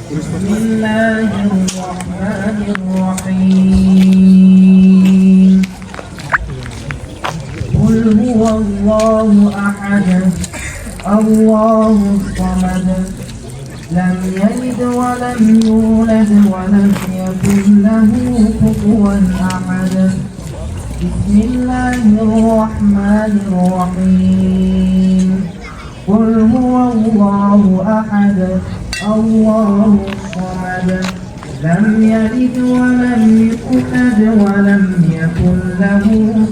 بسم الله الرحمن الرحيم قل هو الله أحد الله الصمد لم يلد ولم يولد ولم يكن له كفوا أحد بسم الله الرحمن الرحيم قل هو الله أحد الله الصمد لم يلد ولم يولد ولم يكن له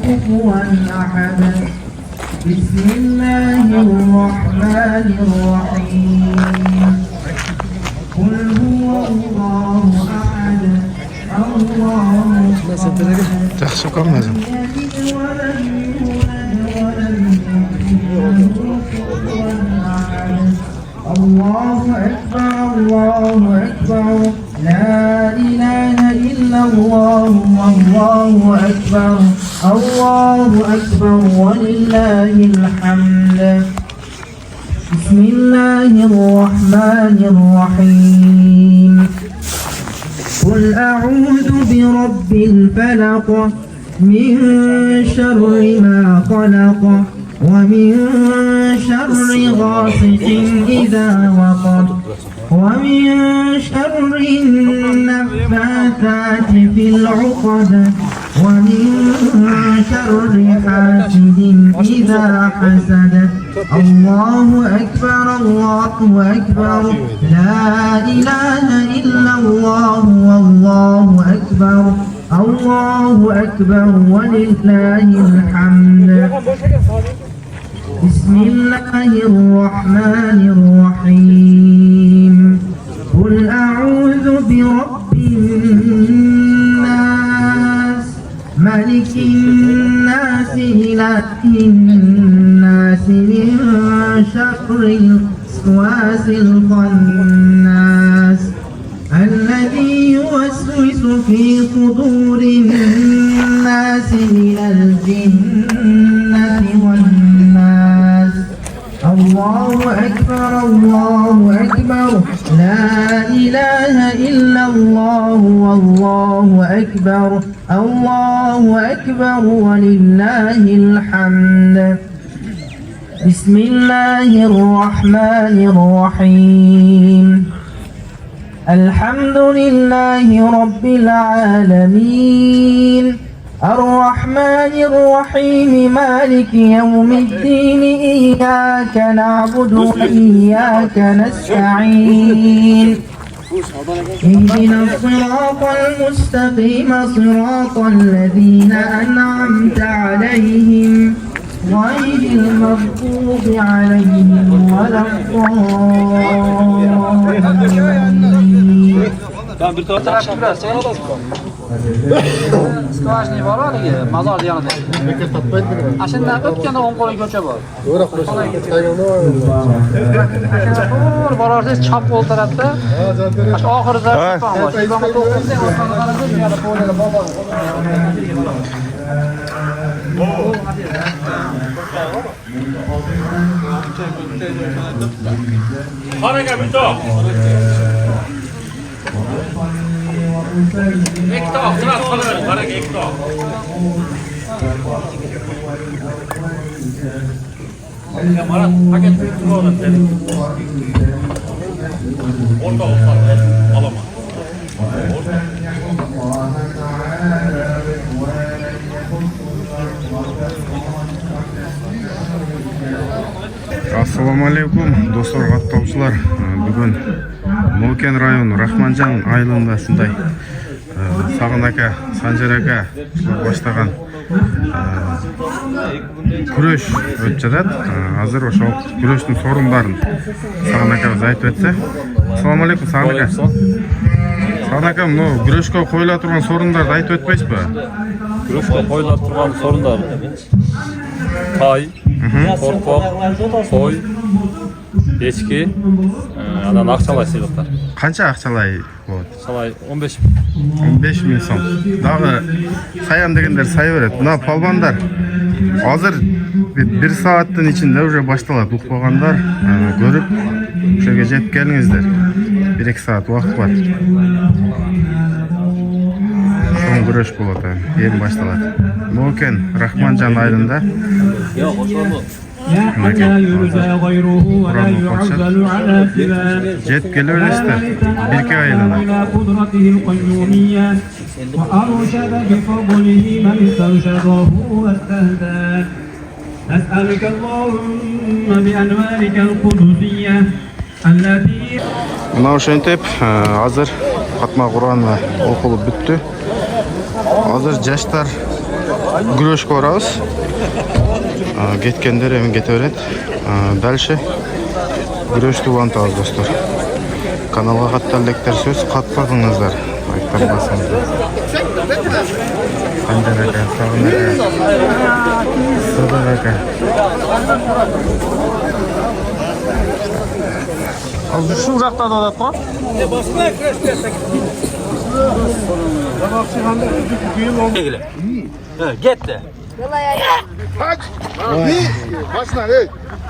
كفوا أحد بسم الله الرحمن الرحيم قل هو الله أحد الله الصمد لم يلد ولم يولد ولم يكن له كفوا أحد الله أكبر الله أكبر لا إله إلا الله والله أكبر الله أكبر ولله الحمد بسم الله الرحمن الرحيم قل أعوذ برب الفلق من شر ما خلق ومن شر غاسق إذا وقب ومن شر النفاثات في العقد ومن شر حاسد إذا حسد الله أكبر الله أكبر لا إله إلا الله والله أكبر الله أكبر ولله الحمد بسم الله الرحمن الرحيم قل أعوذ برب الناس ملك الناس إله الناس من شر الوسواس الخناس الذي يوسوس في صدور الناس من الجنة والناس الله أكبر الله أكبر لا إله إلا الله والله أكبر الله أكبر ولله الحمد بسم الله الرحمن الرحيم الحمد لله رب العالمين الرحمن الرحيم مالك يوم الدين إياك نعبد وإياك نستعين اهدنا الصراط المستقيم صراط الذين أنعمت عليهم غير المغضوب عليهم ولا الضالين Ben bir tarafta biraz sen olasın. Skvaşni var var ya, mazar yanında. Aşında öpkende 10 qo'y ko'cha bor. To'g'ri qurishdi. To'g'ri borarsiz chap qo'l tarafda. Oxirida shifon bor. Shifonni to'qilsang, orqaga qarasang, yana qo'lida bobo. Harika bir top. Ek top, sıra kalır. Harika ek top. Ya Marat, paket tutuyor da seni. Orta olsa alamaz. Assalamu alaikum dostlar, каттаушылар. Бүгін Мөлкен районы Рахманжан айылындасындай Сағын ака, Санжар ака баштаған күреш өтіп жатады. Азыр ошол күрештің сорындарын Сағын акабыз айтып өтсе. Ассаламу алейкум, Сағын ака. Сағын ака, күрешке қойыла тұрған сорындарды айтып өтпейсіз бе? Күрешке қойыла тұрған сорындар тай, корпоқ, қой, ешкі, анан ақшалай сыйлықтар. Қанша ақшалай болады? Ақшалай 15 000 сом. Дағы саян дегендер сая береді. Мына палбандар азыр 1 сааттын ичинде уже башталат. Укпагандар көрүп, ошого жетип келиңиздер. 1-2 saat vaqt var. Son güreş bo'ladi, endi boshlanadi. Mo'ken Rahmonjon aylında. Jet geliverishdi. 1-2 aylında. وأرشد بفضله من استرشده واستهداه نسألك اللهم بأنوارك القدسية التي Mına ошентип, азыр Катма Кур'анга окулуп бүттү. Азыр жаштар күрөшкө барабыз. Кеткендер эми кете берет. Дальше күрөштү улантабыз достор. Каналга каттар электер сөз катпагыңыздар. Айттан басыңыздар. Кандар ака, сагын ака. Садак ака. Şu uzakta da atma. Gitti.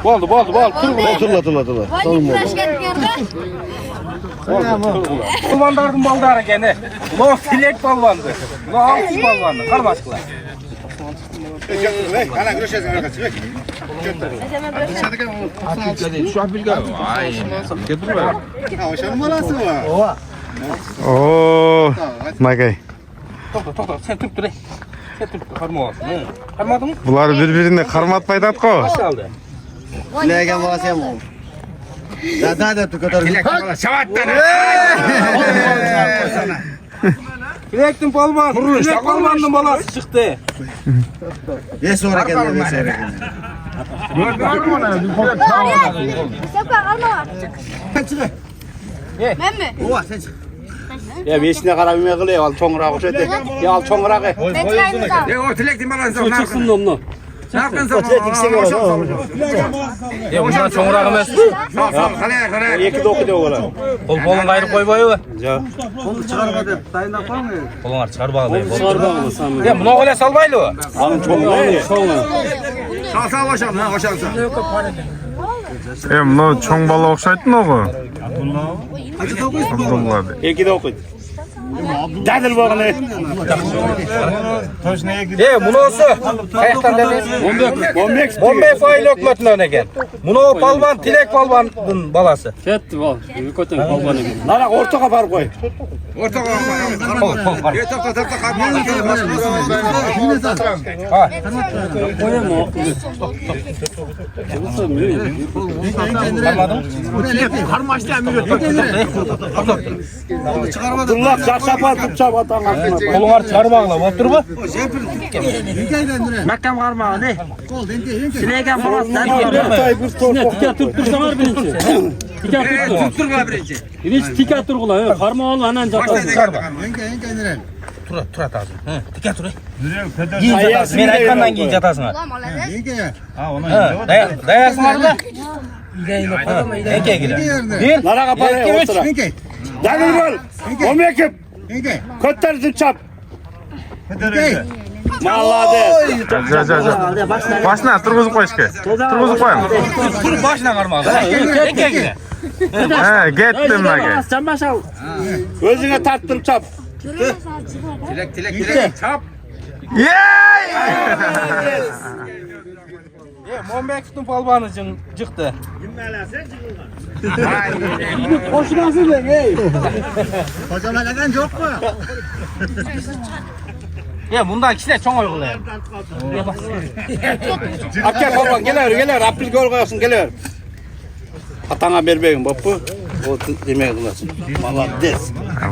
Boldu. Hatırla. Balvandardın baldары gene. No filek balvandı. No altı balvandı. Karmaşkılar. Oo, Magay. To'xta, sen turib tur. Sen turib tur, qarmoqsan. Qarmadingmi? Bular bir-birini qarmatmaydi atqo. Boshlandi. Legan bolasam. Da tukatar. Bilektin polvon, bilek polvonning bolasi chiqdi. Yes ora keldi. Ben mi? Oha sen çık. Ya beşine qarab eme qilay, al cho'ngroq o'shadi. Ya al cho'ngroqi. Ben çayını O tilektin bolasi. Chiqsin domno. O'sha cho'ngroq emas. Ikki o'qidi o'g'il. Polvon qayirib qo'yboyu. Yo. Onu çıkarmadı. Dayına koymuyor. Polvon chiqarib oldi. Chiqar bag'ini sen. Ya buni o'g'la solmaydi u. Ani cho'ngroqni. Mına çoğ bala o'xshaytmi o'g'u? Abdullah. Ikkida o'qidi. Dadil bag'ini. Bunisi qayoqdan dedingiz? Bombay fail hukumatdan ekan. Buni polvon tilek polvonning bolasi. Ketdi bol. Ko'tan polvon ekan. Nara o'rtaga borib qo'y. Abdullah çarşafan tutacağım atan aklına. Qo'llar chiqarmoqlar, bo'lib turibmi? Makam qarmağı ne? Silegan bolasdan. Tika turib tursalar birinchi. Tika turib birinchi. Birinchi tika turg'ular. Qarma ol anan jatasi. Tur atasan. Tika tur. Men aytgandan keyin jatasan. Dayarsizlarda? Naraga paraya o'tira. Dadil bol. Olmayakib. Ko'tar tutchab. Молодец. Başına turg'izib qo'yishga. Turg'izib qo'yamiz. Tur boshina qarmoq. Ketdim Magay. O'zingga tartdim chap. Tilek chap. Yey! Mombekovning polvoni chiqdi. Hocamlardan yok mu? Bundan kişiler çok uyg'laydi. Aka polvon kelar, apilga qo'ysin kelar. Atanga berbegin bo'pti. O demek qilasan. Молодец.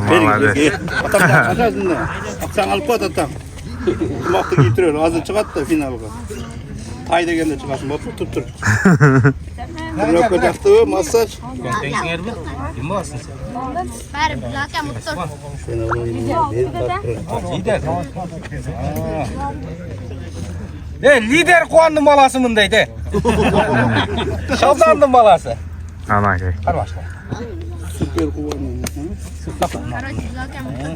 Молодец. Aqsan olib qo'y atan. Moqta kiytirar, hozir chiqadi finalga. Tay deganda chiqasin bo'pti, tur. Nima ko'ryapti, massaj? Tengsinglarmi? Kim bo'lsin sen? Bari bilakam mutlur. Lider quvonning bolasi bundaydi. Shavzonning bolasi. Magay. Qarboshlar. Super quvondim. Bari bilakam mutlur.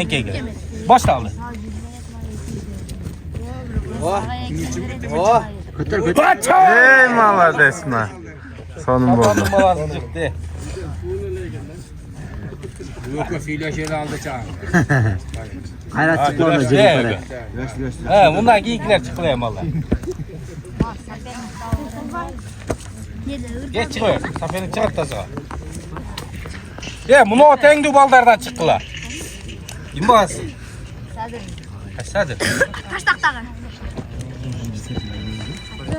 Enkeyga. Boshlandi. Ey maladesma. Sonum oldu. Kaptanın balası çıktı. Hayrat çıktı orada Güreş cebim değil. He, bundan giyikler çıkılıyor valla. Geç çıkıyor. Safenin çıkart da sağa. Ya bunu o tengdi baldardan çıktılar. Kim bağırsın? Kaç sadır? Kaç taktağı?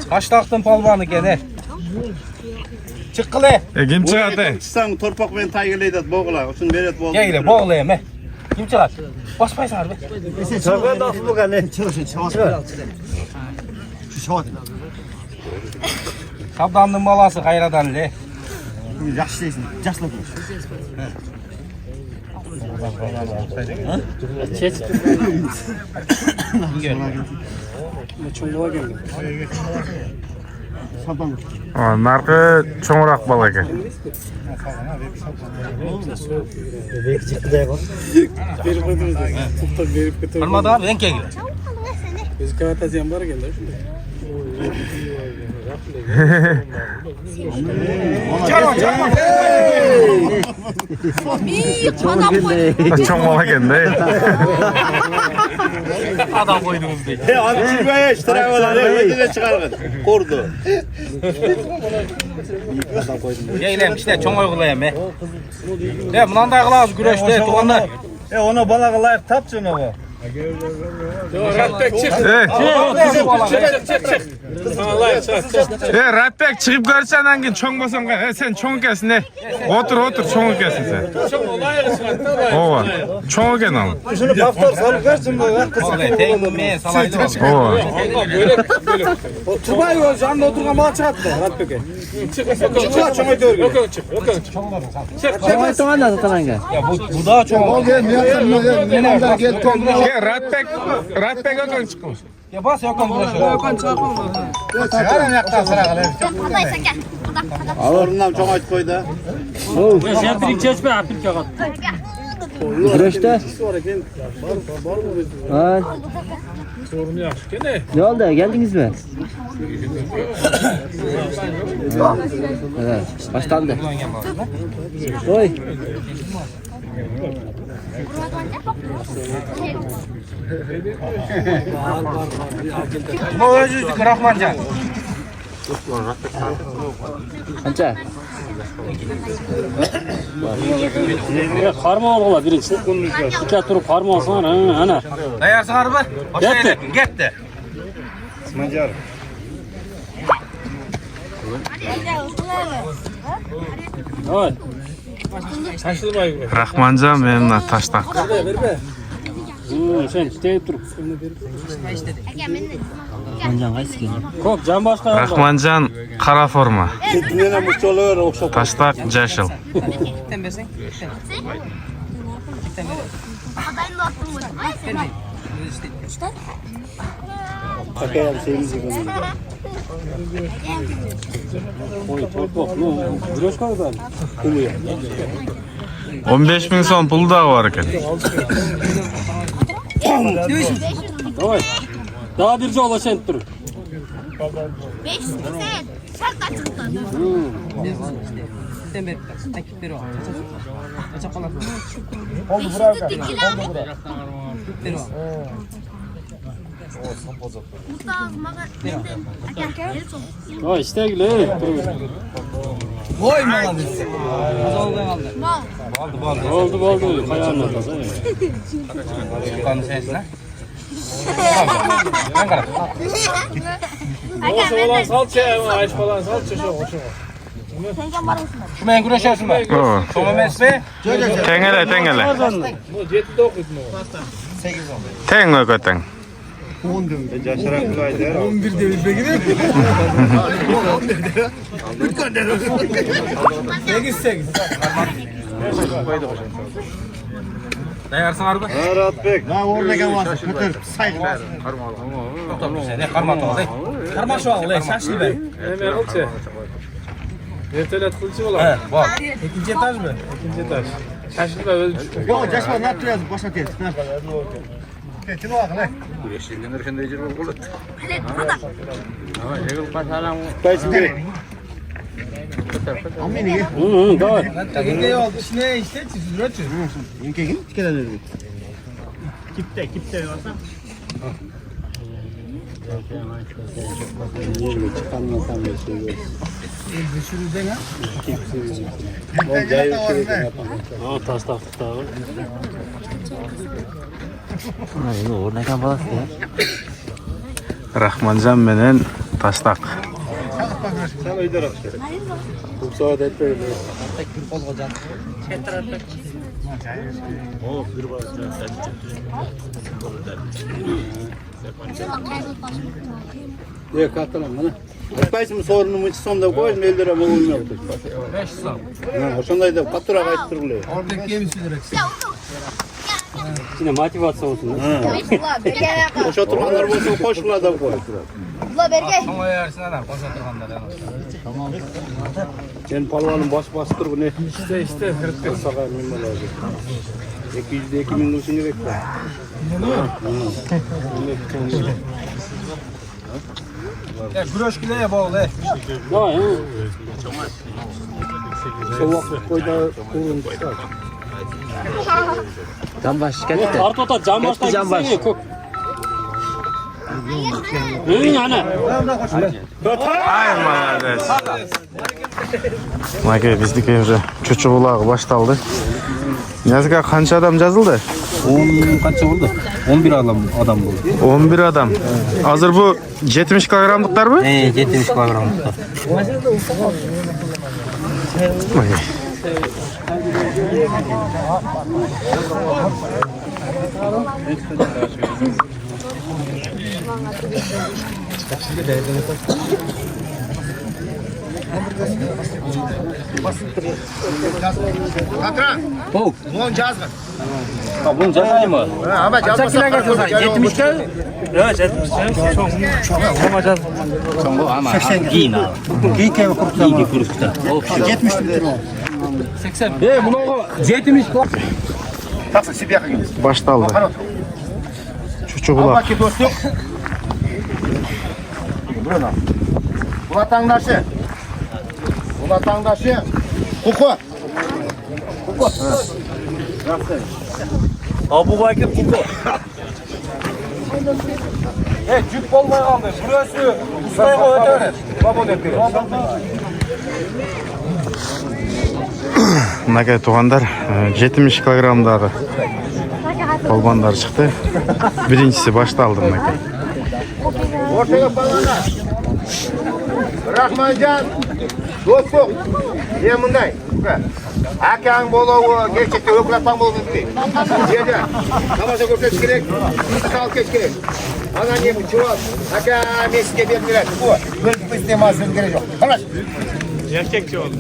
Kaç taktın palvanı gene? Çıkkılı. Kim çıkardı? Çıksan torpak ben taygılıydı boğula. Şunu beret boğula. Gel gire boğulayım he. Kim çıkar? Basmayı sar be. Ben de asıl bu kadar. Kaptanın balası hayradan le. Yaxşı değilsin. Yaşlı konuş. Narkı çoğurak bal ekan. Olmadı abi en kegile. Çoğum bal ekan de. Adam koydunuz değil. He abi çıkmaya iştirak olan. Ödüne çıkargın. Kurdu. Geylem işte çoğun uygulayayım he. Ya bundan da kılağız güreşte tuğanlar. Ona bana layık tapçı onu bu. Ratbek çıkıp görsen hangi çoğun basan ka. Sen çoğun kesin ne? Otur çoğun kesin sen. Ova. Çoğun ken al. Şunu paftar salıp versin bu. Vallahi tengme salaydı var. Ova. Tubay o canlı oturgan bana çıkarttı. Ratbek'e. Çık çoğun ötüyor. Yok çık. Çoğun ötüyor da zaten hangi? Ya bu daha çok. Ratbek ökün çıkmış. Ya bas yok güreşe. Çıkarın yaktan sıra kalır. Buradaysan gel. Burada. Ağırından çok aç koydu. Sen bir çeşme apil kagat. Güreşte. Ne oldu? Geldiniz mi? Evet. Başlandı. Oy. Bu özüzdük Rahmancan. Qancha? Qarma olg'ila birinchi. Ikki turib qarma olsan, ana. Dayarsın harbi? Aşağı inekin, gitti. Voy. Rahmancan benimle taştak. Sen isteyip turib. Aka meni. Qancha qaysi keldi? Ko'p jon boshqa. Rahmancan qara forma. Ketmene muşçalar okşap. Taştak Jaşil. Adayın da attım bu. Takayam şeyimizi koyuyor. Qo'y, to'p. Güreş qiladi. 15.000 so'm pul da var ekan. Voy. Daha bir jo'la sen tur. 500 sen. Şart açıktan. Voy, ishtagli. Voy malades. Bo'ldi. Qayoqdan atasan? Yukarı sensin ha? Ben karım. Aka meni. Ayş falan salça şu. Sen gel barısın. Şu men güreşersin be. O. Sonra mesbe. Tengele. Bu 7'de okudum. Teng ököten. Yaşarak koydu. 11'de bir begine. 8. Dayarsın harbi. Rahat bek. Ha orada gel var. Kıtır. Sayık. Karma toğday. Karma şu an şaşlı be. Hemen olsa. Ertelet kılçı ola. Evet, bak. İkinci etaj mı? İkinci taş. Şaşırma öyle. Yok, Jasper ne yapıyorsun? Başa kes. Давай. İnkeyi oldu. Ne işte? Çizilirçi. Taş taktık daha. Rahmancan menen Taştak. Yok katılan bana. Qaysi sorunumu hiç sonda koyun eldir ama olmuyor. 5 son. Oşonday da katıra qaytırılıyor. Oradaki yemiş süzülürçi. Yine motivasyon olsun. Oşa turganlar bolsa koşula da koy. Ula berge. Ama yersin adam. Koşa turganlar. Sen palvanın baş bastır bu ne? İşte kırık. Sağa minmal lazım. 200'de 2000 kuruşunu bekle. Ya güreş gile ya bol he. Давай. Soğuk koyda kurun. Arto'da cam başta gitsen ya kok. Yani. Ay malades. Maka bizdeki уже çocuk ulağı baştaldı. Yazıga qancha adam yazıldı? 10 kaça oldu? 11 adam buldu. 11 adam. Hazır bu 70 kilogramlıklar mı? 70 kilogramlıklar. Bunu cezayı mı? Ama yazmasa 70 kere. Evet 70 kere. Çok ama giyin abi. Giyin kurukta. Giyin kurukta. 70 lira. 80. Bunu 70 Taksa Sibir'e gidiyoruz. Baştaldı. Çocuk ulağı. Bak ki dostum. Buraya. Bu vatandaşı. Bu vatandaşı. Kuku. Kuku. Abu Bakır Kuko. Cüp olmaya kaldı. Burası ustaya koy ötürü. Baba dedi. Maka tuğanlar 70 kilogramдағы polbanlar çıktı. Birincisi baştaldı Maka. Ortaya balana. Rahmancan. Dostum. Ne bunday? Akang boluğu gerçekte ökülatan boluğu değil. Yedi. Namazı görseç gerek. Sal keç gerek. Ana ne bu çuval? Aka meske verdiler. Bu. Böyle bir istemazsın gerek yok. Tamam. Erkekçi oldu.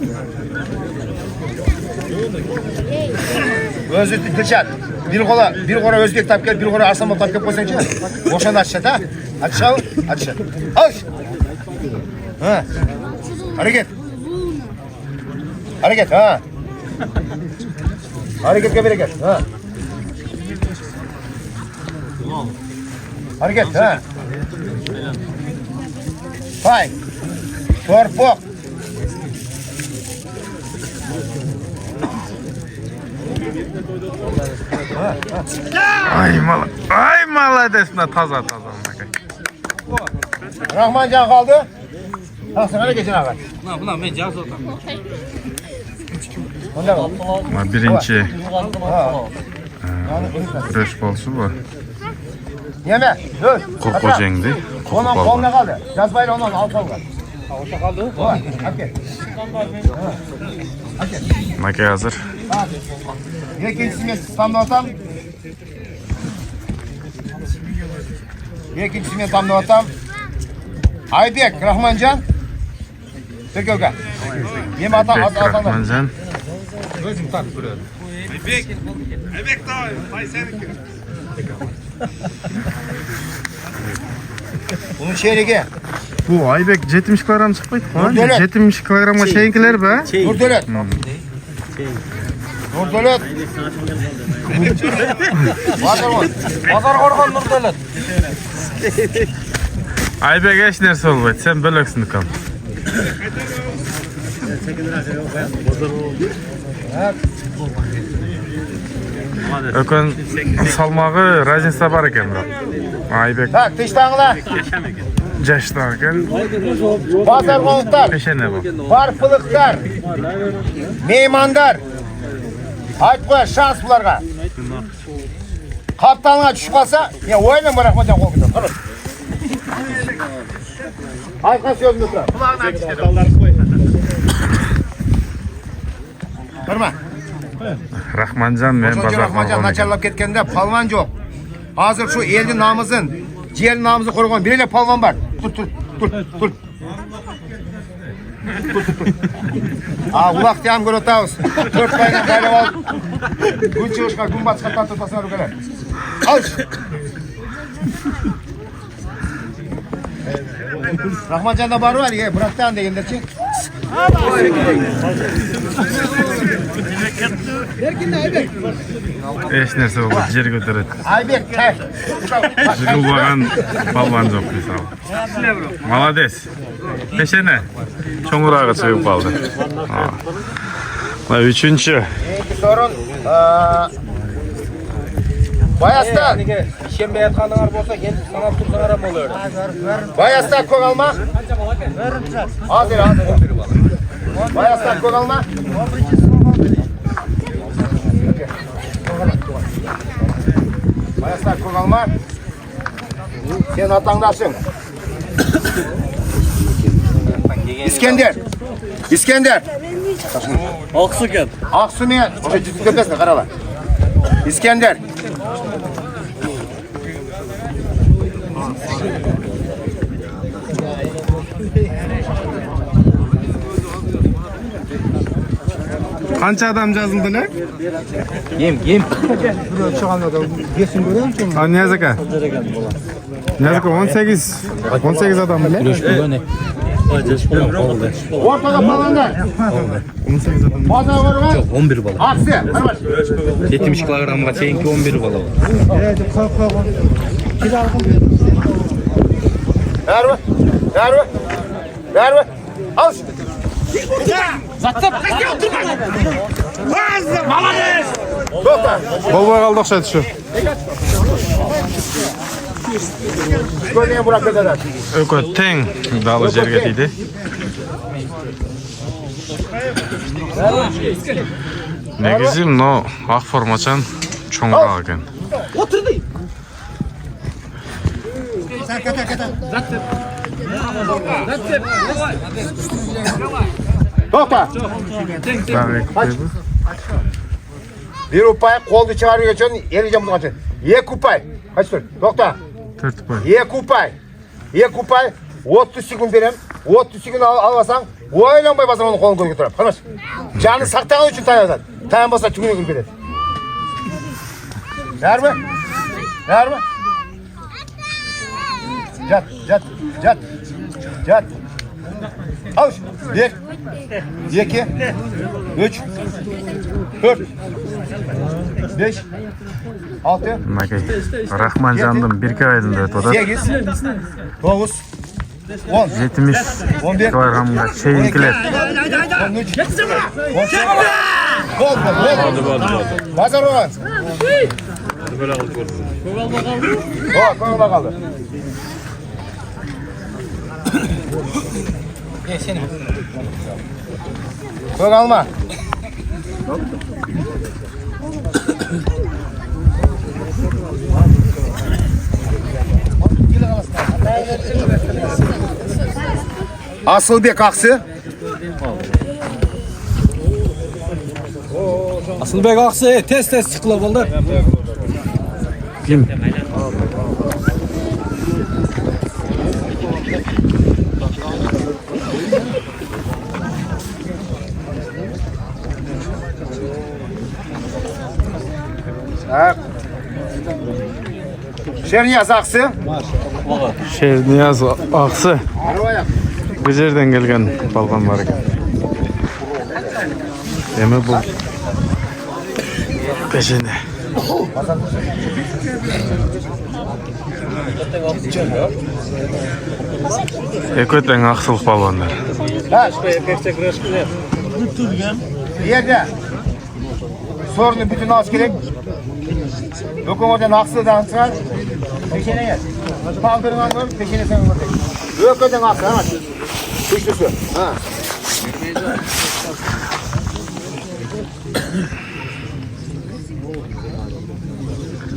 Özür Dilşat. Bir kola Özbek tapker, bir kola Arslan tapker koysançı. Boşan aşağı da. Aşağı, aşağı. Aş. Ha. Hareket. Hareket ha. Hareket hareket. Ha. Hareket ha. Fay. Torpok. Ay malades na taza Maka. Rahmancan kaldı. Ha sana ne geçin ağabey? Buna ben cihaz oldum. Onda kal. Birinci Ha. güreş bolsu bu. Yeme. Dur. Kuku jengdi. Kuku Ondan polban. koluna kaldı. Yazmayla ondan al koluna. Avuçta kaldı. Hadi. Maka hazır. İkincisini tamlatam. İkincisini tamlatam. Aybek, Rahmancan. Tökölge. Yeme atan, atan. Rahmancan. Gözüm tak duruyor. Bunun çeyreği. Bu Aybek 70 kilogram çıkmaydı. Dur, dönet. 70 kilogramga şeyinkiler be. Dur dölet. Nurdo'let. Bozor qo'rg'on Nurdo'lat. Aybek hech narsa bo'lmaydi, sen bölöksün kam. Ökön salmagı razniца бар ekan biroq. Aybek Tak, tıştağılar. jashlar ekan. Bazargonluklar. Peşene bu. Barpılıklar. Meymandar. Aytma şans bularga. Kaptanına düşüp kalsa, ya oyunla bırakmadan kol gidiyor. Kırın. Aytma sözünü kırın. Kırma. Rahmancan men Sonucu bazar Rahmancan qilgan ekan. načarlap ketkende palvan yok. Hazır şu elin namızın, ciğerin namızı korugan biriyle palvan var. Dur. Aa, ulak diyem göre otağız. 4 bayına bayram al. Gün çıkışka, gün batışka tatlı tasına rükeler. Al. Rahmancan'da bar var ya, bıraktan da yenderçin. Hech narsa bo'lmaydi, yer ko'taradi. Aybek, kay. Jig'ilbagan balvan jo'q desam. Молодец. Peshene. Cho'ng'irog'i chiqib qoldi. Va 3-chi. İkinci sorun. Bayasta. Işembe yatqanыңар bolsa, kelip sanap tursaňar ham bolar. Bayasta kök alma. Hazır. Bayasta kök alma. Bayasta kök alma. Sen atаңdaşın. İskender. Aksuken. Aksumen. Oşa cüzü köpesine karala. İskender. Qancha adam yazıldı ne? Yem. Ha, Niyaz aka. Niyaz aka 18 adam mı? Ortada balanda. 18 adam. Baza var mı? 11 bala. Aksi. 70 kilogramga çeyinki 11 bala. Ver mi? Al. Doktor. Bolboy qaldı o'xshaydi shu. Ko'rgan burak ederler. Ökö teng dalı jerga deydi. Negizi no aq formachan cho'ng'roq ekan. Doktor. Bir upay koldu çıkarıyor için eleceğim bunu açın. Yek upay. Kaç tur? Doktor. 4 boy. Yek upay. 30 sekund verem. 30 sekund almasan oylanmay basan onu kolunu götürüp. Kaç. Canı saktağın için tayadan. Tayanmasa çünkü gün gelir. Ver mi? Yat. Al. 1, 2, 3, 4, 5, 6, Makay. Rahmanjan'dan bir kaydım da to'da. 8, 9, 10, 70 11, kilogramga cheyinkilar. 13, 18. Oldu. Bazar olan. Koyalım kaldı. Koy alma. Asılbek Aksı. Asılbek Aksı tez çıkıla boldu. Kim? Şerniyaz Aksı. Niyaz Aksı. Bu yerden gelgen balgan var ekan. Demi bu Peşinde. Ekoten aksılık balonlar. Bir yerde sorunu bütün az gerek. Ökümden aksıdan çıkar. Peşine gel. Kaldırılan var, peşine sen vur. Ökümden aksı, hemen. Güçlüsü. Ha.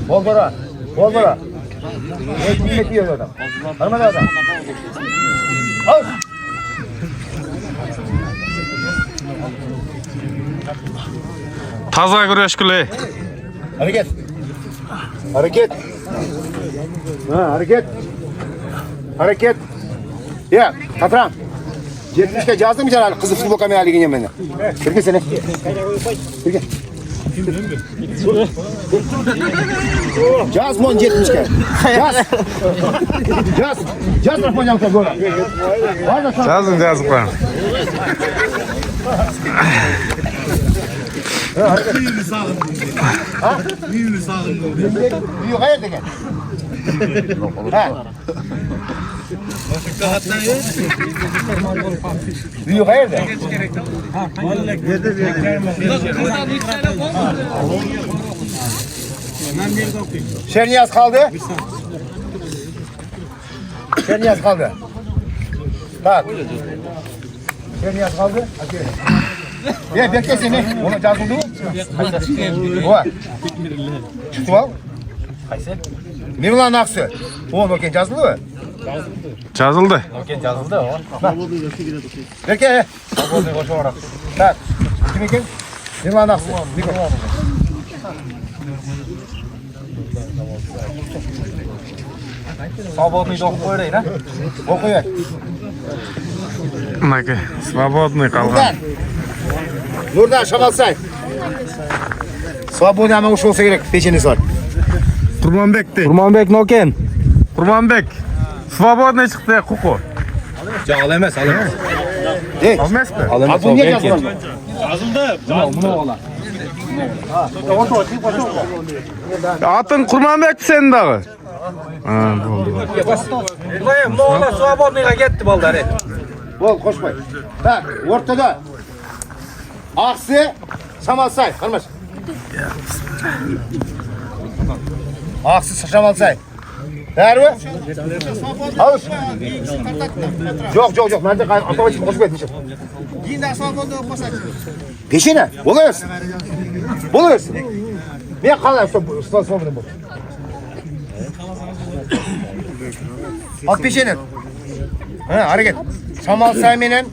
Boldora. Boldora. Ekmek yiyor adam. Harman adam. Al. Taza güreşkili. Hareket. Hareket. Ha, hareket. Hareket. Ya, katran. 70'ke yazdım mı canım? Kızı futbol kameraya ligin benden. Birge seni. Birge. Yaz mı 70'ke? Yaz. Yaz. Yaz mı hocam sen böyle? Yazın bana. Büyük hayır de gel. Ha. Büyük hayır de. Şerniyaz kaldı. Şerniyaz kaldı. Tak. Şerniyaz kaldı. Ya bekle seni. Onu cazıldı mı? O. Çıktı mı? Mirlan Aksu. O noken cazıldı mı? Yazıldı. Yazıldı o. Bekle. Tak. Kim ekin? Mirlan Aksu. Свободный доғып қойырайын, а? Оқу ver. Мынакей, свободный қалған. Nurdan Şamalsay. Свободный ama uç olsa gerek. Peşiniz var. Құрманбек де. Құрманбек Нокен. Құрманбек. Свободный шықты, құқы. Ал емес, ал емес. Ey. Алмас па? Ал емес, Bu niye yazılan? Атын Құрманбек сенің дағы. Болды. Мұнда свободныйға кетті балдар. Bol koşmay. Tak. Ortada. Aksı. Şamalsay. Karmaş. Aksı Şamalsay. Nerede? Havuç. Yok. Nerede? Atama çıkıp koşup etmişim. Peşine. Buluyorsun. Niye kalıyorsun? Svobodno bul. At peşine. Ha, hareket. Şamalsay menen.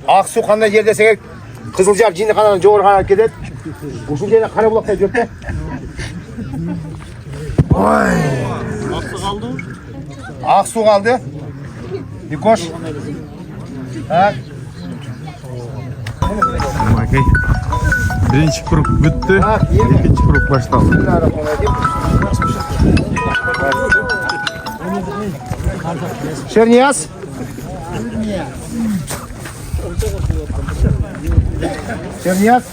Aksu qanday yer desek, Kızılcak jinni qanadan jo'g'ri qarab ketadi. O'sha yerda qara buloqda yuribdi. Voy. Aksu qaldi. Nikosh. Ha. Мынакей. Birinchi kruг bitdi. Ikkinchi kruг boshlandi. Şerniyaz. Şerniyaz.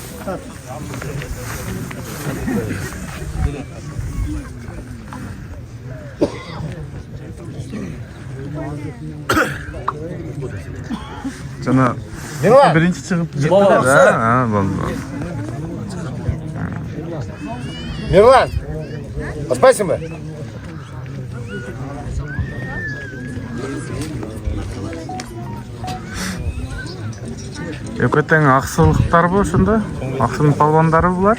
Jana Ne var? birinchi chiqib ketdilar. Ha, bo'ldi. Mirlan. Baspaysınmı? Ekoten ақсылықтар бұл шында. Ақсының палвандары бұлар.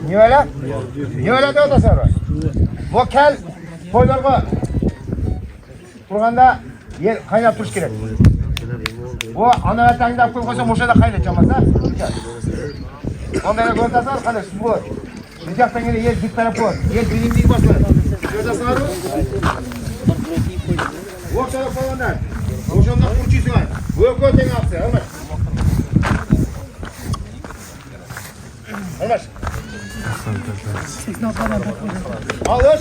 Ne öyle de o da sonra. Bu kel koylarga turganda yer kaynap turuş gerek. Bu ana vatanda koy koysam o'sha da qaynatacağım ha. Ondan koytasar qanash bu. Bu yoqdan yana yer bir taraf bor. Yer bilimlik boshlanadi. Ko'rasizlar? Bu taraf qo'yganlar. O'shanda qurchisi var. Bu ko'tang olsa, almash. Almash. Alış.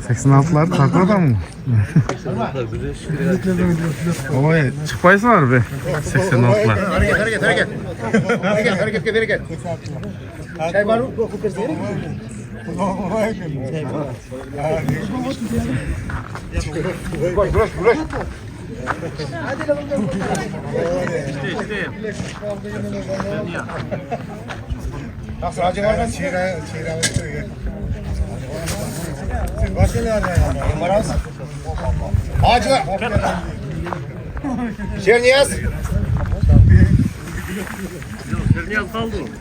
86'lar takla mı? Oy, çıkpaysınlar be. 86'lar. Hareketke bereket. Çay var mı? Güreş. Nasıl acı var mı? Acı var. Şerniyaz.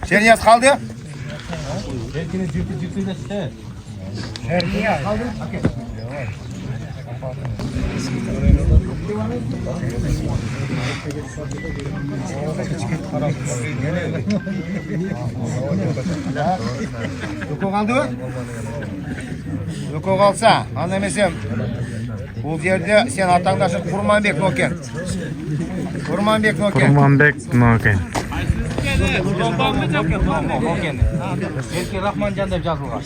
Şerniyaz kaldı. Yuko kaldı mı? Yuko kalsa, anlamasam. Bu yerde sen atandaşın Kurmanbek Noken. Kurmanbek Noken. Erkek Rahmancan deb yazılgan.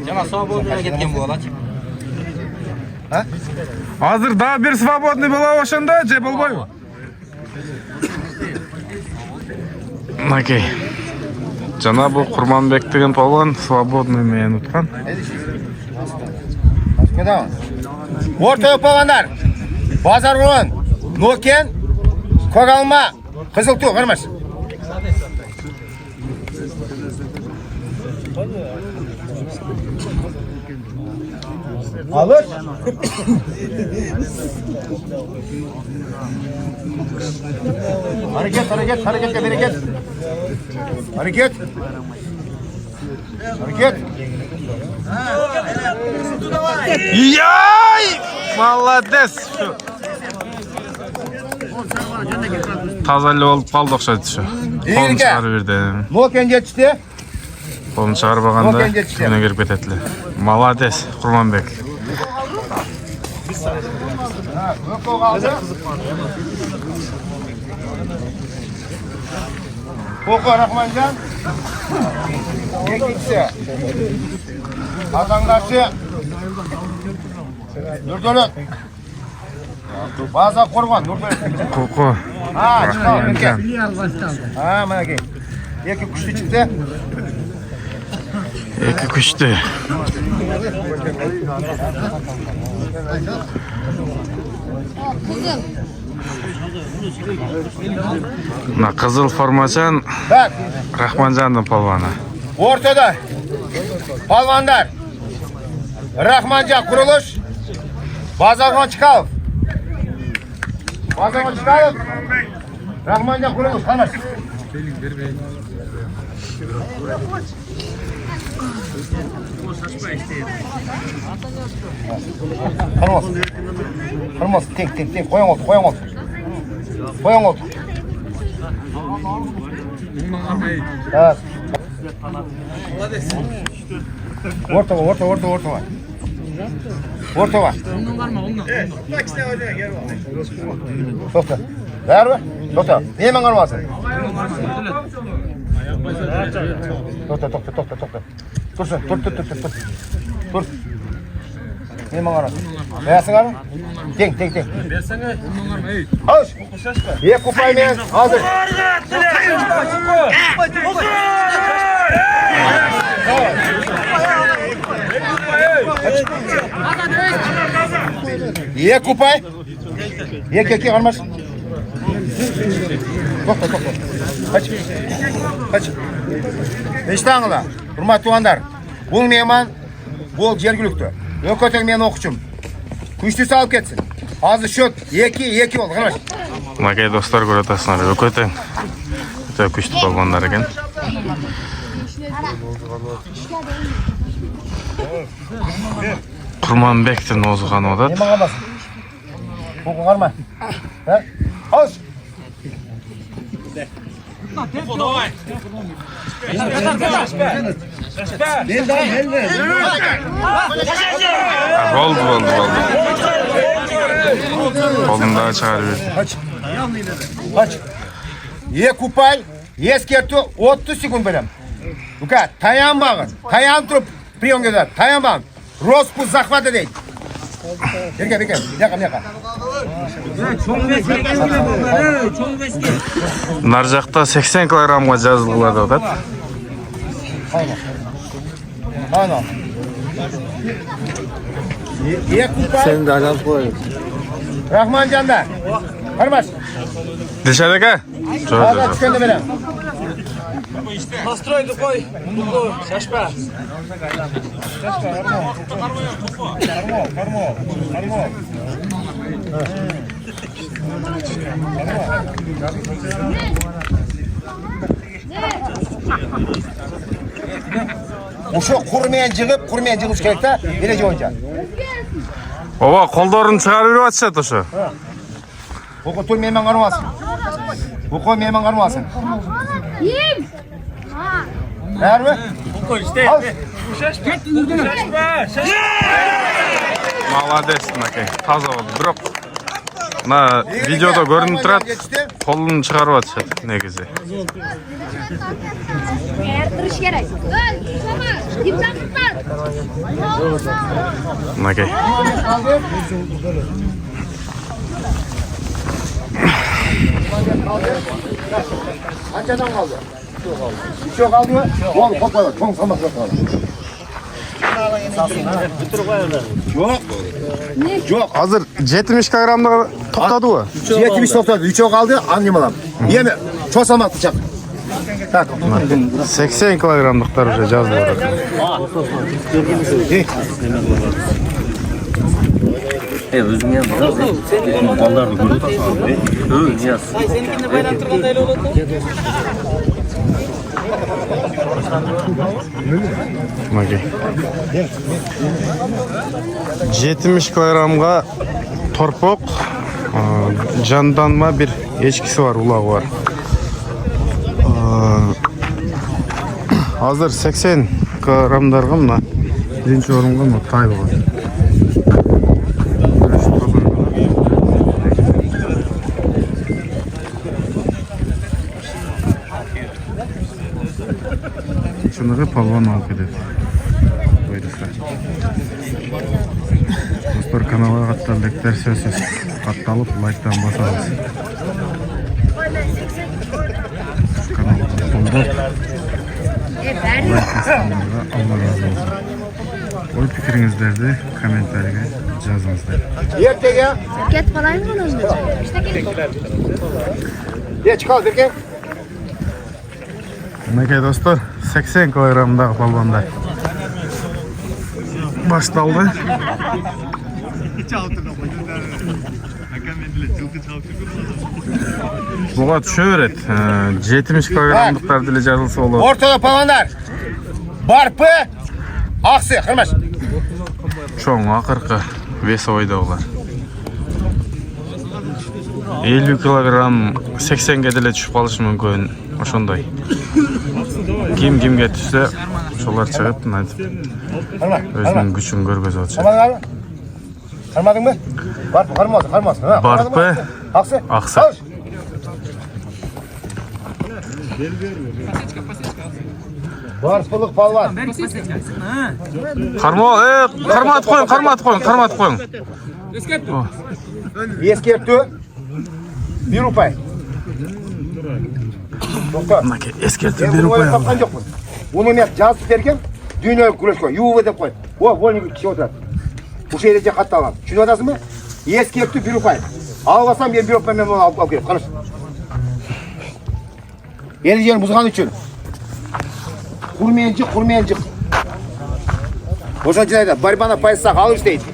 Jana Svobodniga ketgan bu olachi. Ha? Hazır daha bir svobodniy bola oşanda je bolboybu. Nakey. Jana bu Kurmanbek деген polvon svobodniy meni utgan. Tamam. Orta yapılanlar. Bazar olan Noken, Kogalma, Kızıltuğ, kırmış. Alır. Hareket bereket. Hareket. Yay! Молодец. Tazali olup kaldı okşadı şu. Kolunu çıkarı verdi. Noken geçti. Kolunu çıkarı bakanda güne girip ketetiler. Молодец, Kurmanbek. Koku Rahmancan. Gekikse. Vatandaşı. Nurdoluk. Baza Kurban, Nurdoluk. Koku. Ha, çıkalım. Rahmancan. Ha, mana ki. İki kuşlu çıktı. İki kuştu. Na kızıl formacan Bak, Rahmancan'ın polvonu. ortada palvanlar. Rahmancan kuruluş. Bazardan çıkalım. Rahmancan kuruluş. Tanış. Kırmaz. Tek. Koyan oldu. Evet. Orta var. Tohta. Ver mi? Tohta. Niye ben kalmasın? Tohta. Dursun. Dur. Niye ben kalmasın? Versin abi. Denk. Hoş. Ye kupayı men. Hazır. Ye kupay. Ye keki kalmaz. Tohta. Kaç. Eşitаңызlar, hurmatli tuğanlar. Бұл мейман, бұл жергілікті. Өкөтең мен оқычым. Күшті салып кетсін. Азы шөт 2 болды, қалмаш. Nakey dostlar көрөтасыңар. Өкөтең. Өтө күчтүү болгондар экен. Kurmanbek'tin ozgan odat. Немен қалмасын? Бұқы қалма. Хош. Oldu. Kolunu daha çağırıyor. Kaç. Ye kupay, eskерту 30 sekund bilem. Uka, tayan bağın. Tayan turup priyon gözler. Tayan bağın. Rоспуск захвата дейді. Берке. Яқа. Нар жақта 80 килограммға жазылған деп атат. Ана. Сен де жазып қой. Рахманжанда. Қармаш. Дишат ака? Аға түскенде берем. Настройды қой. Шашпа. Ошо құрмен жығыш керек та, ереже бойынша. Ооба, қолдарын шығарып беріп атышат ошо. Оқы тұр менмен қармасын. Оқы менмен қармасын. Бәрі? Молодец, Накей. Таза болды. Бирок мына видеода көрүнүп турат, колун чыгарып атышат негизи. Тұрыш керек. Накей. Қаншадан қалды? Үшеу қалды ма? Ол қопайлы, тоң салмақ қопайлы. Жоқ. Азыр 70 килограммда тоқтады ғой? 70 тоқтады, үшеу қалды, аңдем алам. Емі, чо салмақты чақ. 80 килограммдықтар уже жазылып жатыр. Өзіңе балдарды көріп нияз. Сенікіне байланыстырғандай эле болот. 70 килограммга торпок, жанданма bir ешкisi var, улағы бар. Азыр 80 килограммдарға мына биринчи орунга мына тай бар. Шынығы палван алып кетеді. Достар, каналға қатталдықтар сөзсіз қатталып, лайктан басамыз. Каналға қолдап, лайк басқанларға Алла разы болсын. Ой пікіріңіздерді комментарийге жазыңыздар. Ертеге. Кетіп қалайын ғой өзі. Çıkal Berke. Мінекей достар, 80 килограммдағы палвандар башталды. Бұға түше береді. 70 килограммдықтар ділі жазылса olur. Ortada pavanlar. Barpı. Aksı. Kırmaş. Çoğun ақырқы весі ойда олар. 50 килограмм 80-ге ділі түшіп қалышы мүмкін. Ошондай. Ким-кимге түссе, шолар шығып, өзінің күшін көргөзіп атышат. Karmadın mı? Barpı karmasın. Barpı. Aksı. Аксы. Barpılık palvan. Қармат қойын. Ескерту. 1 рупай. Мінекей, ескертіп 1 рупай алды. Оны мен жазып берген, дүйнелік күрес қой, ювы деп қой. О, вольник кіші отырады. Бұл жерде қатты алам. Шүні отасың ба? Ескерту 1 рупай. Алғасам, мен 1 рупай мен оны алып келіп, қаныш. Ережені бұзған үшін. Құрменжік. Осыған жинайды, барбана пайызсақ алып істейді.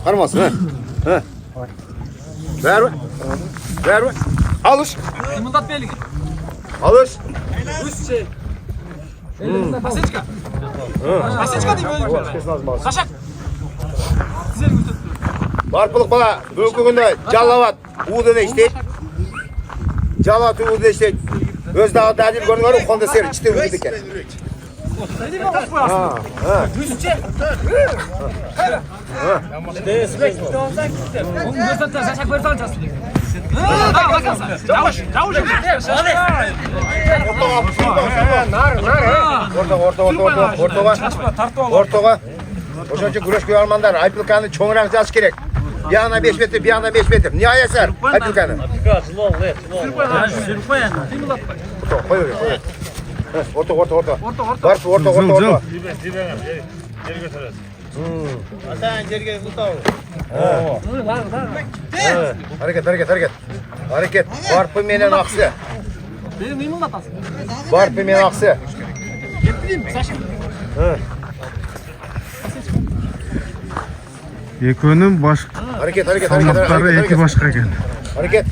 Қармасын. Бәрі. Алыш. Мындат белги. Алыш. Үсче. Пасечка. Пасечка дейм өзүң. Қашақ. Барпылық бала бөлкөгүндө жалават ууду иштейт. Жалават ууду иштейт. Өз дагы дадил көрүңөр, колдо сер ичте ууду экен. Үсче. Desmek. Onu göstersen şak versen çalsın. Ortaga. Oşoncha güreş koy almanlar. Aypilkanı çoğunrak jaz kerek. Bir yana 5 metre, bir yana 5 metre. Niye ayasar? Aypilkanı. Koy oraya. Orta. Orta. Hareket. Barpı menen aksı. Barpı menen aksı. Ekönün baş Hareket. salmoqlari eki boshqa ekan. Hareket.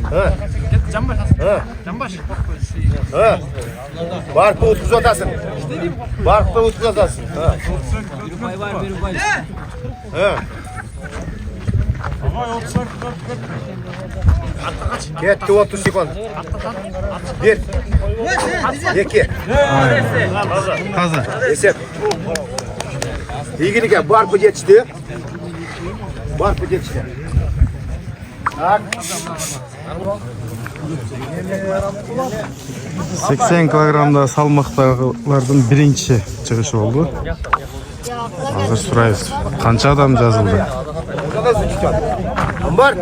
Barpı utkuz atasın. Ketdi 30 sekund. 1 2 Toza. Esep. İlgili barpı geçti. Tak. 80 kilogramda salmoqdagilardan birinchi chiqishi bo'ldi. Hozir so'raymiz, qancha odam yozildi? Var.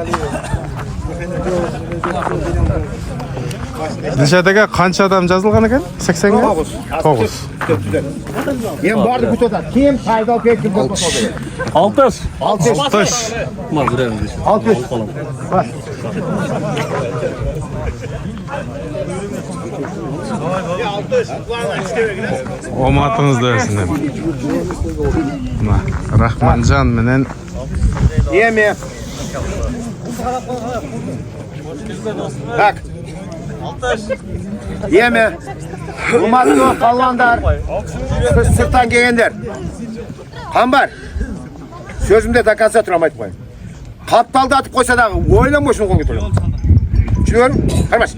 Dilshod aka, qancha odam yozilgan ekan? 80 ga? 9. Hem bardı bu to'da. Kim faydalı ketdi bu to'da? 60. Omadingiz bersin. Rahmanjon menen Yeme. Tak. Yeme. Umatlı kalvanlar. Sırttan gelenler. Kambar. Sözümde takasa turam aytmayın. Kaptalda atıp koysa da oylan boşuna kol getiriyor. Düşünüyorum. Karmaş.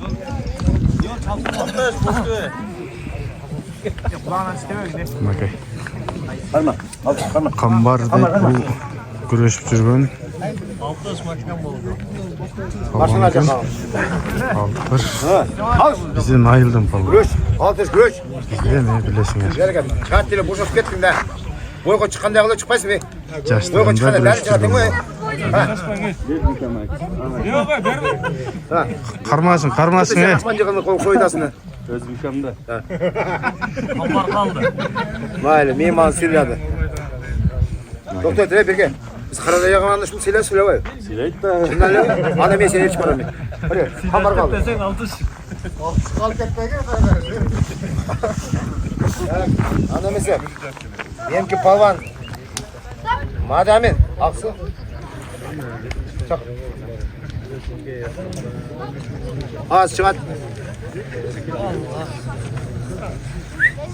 Qambar deb bu kurashib жүргөн. Başına açalım. Altıpır. Al. Bizim ayıldım falan. Güreş. Altış güreş. Ne bilesiniz? Gel gel. Çat dile boşa kettin de. Boyga çıkanda kadar çıkmasın mı? Boyga Yaşlarında çıkanda der çıkardın mı? Karmasın Sen he. asman çıkanda koydasın. Özbekimde. Mayli, meyman silyadı. Doktor dire birge. Biz karada yağmanmış mı silah söyle var. Sileyt de. Şundan ya. Ana ben seni çıkarım. Hadi, hamar kaldı. Ana mesela. Diyelim ki palvan. Mademin. Aksı. Çak. Az çıkart.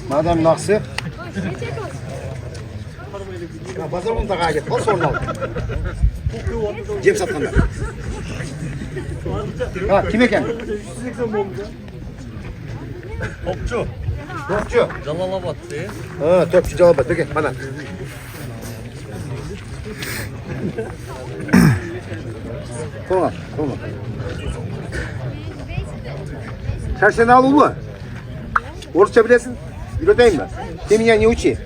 Madem naksı. Ya pazar bunu da gayet. Al sorun al. Cep satkanlar. Ha kim eken? Topçu. Topçu. Jalalabat diye. Ha topçu Jalalabat. Peki bana. Tamam. Sen al mı? Orçça bilesin. Yürüteyim ben. Senin ya ne uçi?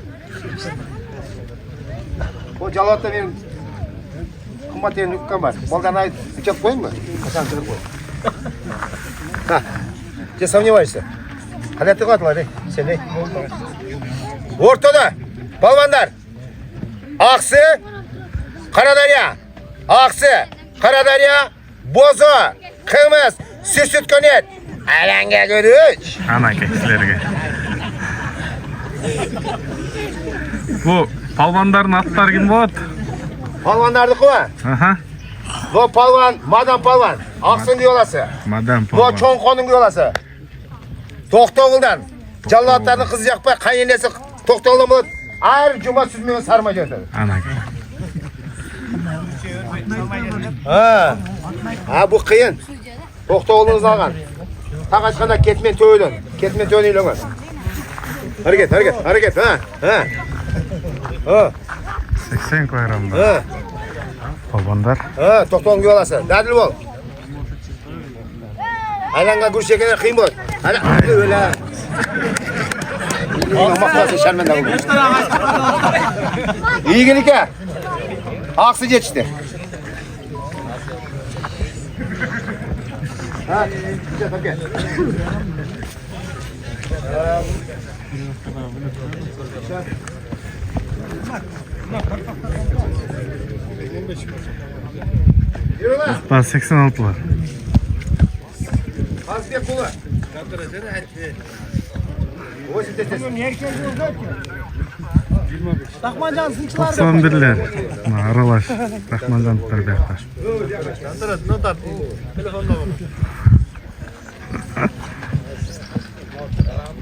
O Jalalabat'ta benim kumbatenin hükkan var. Baldan bıçak koyayım mı? Kaçan çıkır koy. Ha. Sen сомневаешься. Halatı katlar de. Sen de. Ortada. Balvanlar. Aksı. Karadarya. Aksı. Karadarya. Bozu. Kırmız. Sürsüt könet. Alanga görüş. Ana keklerge. Bu palvanların atları kim болады? Palvanlardı kıva. Aha. Bu palvan, madam palvan. Aksın diyorlarsa. Madam Bu palvan. çoğun konun diyorlarsa. Toktoğuldan. Jallatlarını kızı yakpay, kaynenesi Toktoğuldan bulup. Her cuma süzmeğe sarma götürür. Ana. Ha bu kıyın. Toktoğulunuz algan. Tak açkanda ketmen töğüdün. Ketmen töğünü ilanır. Hareket. Ha. 80 kilogramda. Ha. Palvanlar. Ha, Toktoğulun diyorlarsa. Dadil bol. Aylangan kuruş çekene kıyım olur. Hadi öyle. Maqbası şermende oldu. İyilik ha. Aksı geçti. Ha, okey. Yürü lan. Daha 86 var. Az bir pulu. 91'ler. Aralaş. Rahmancanlıklar bektaş.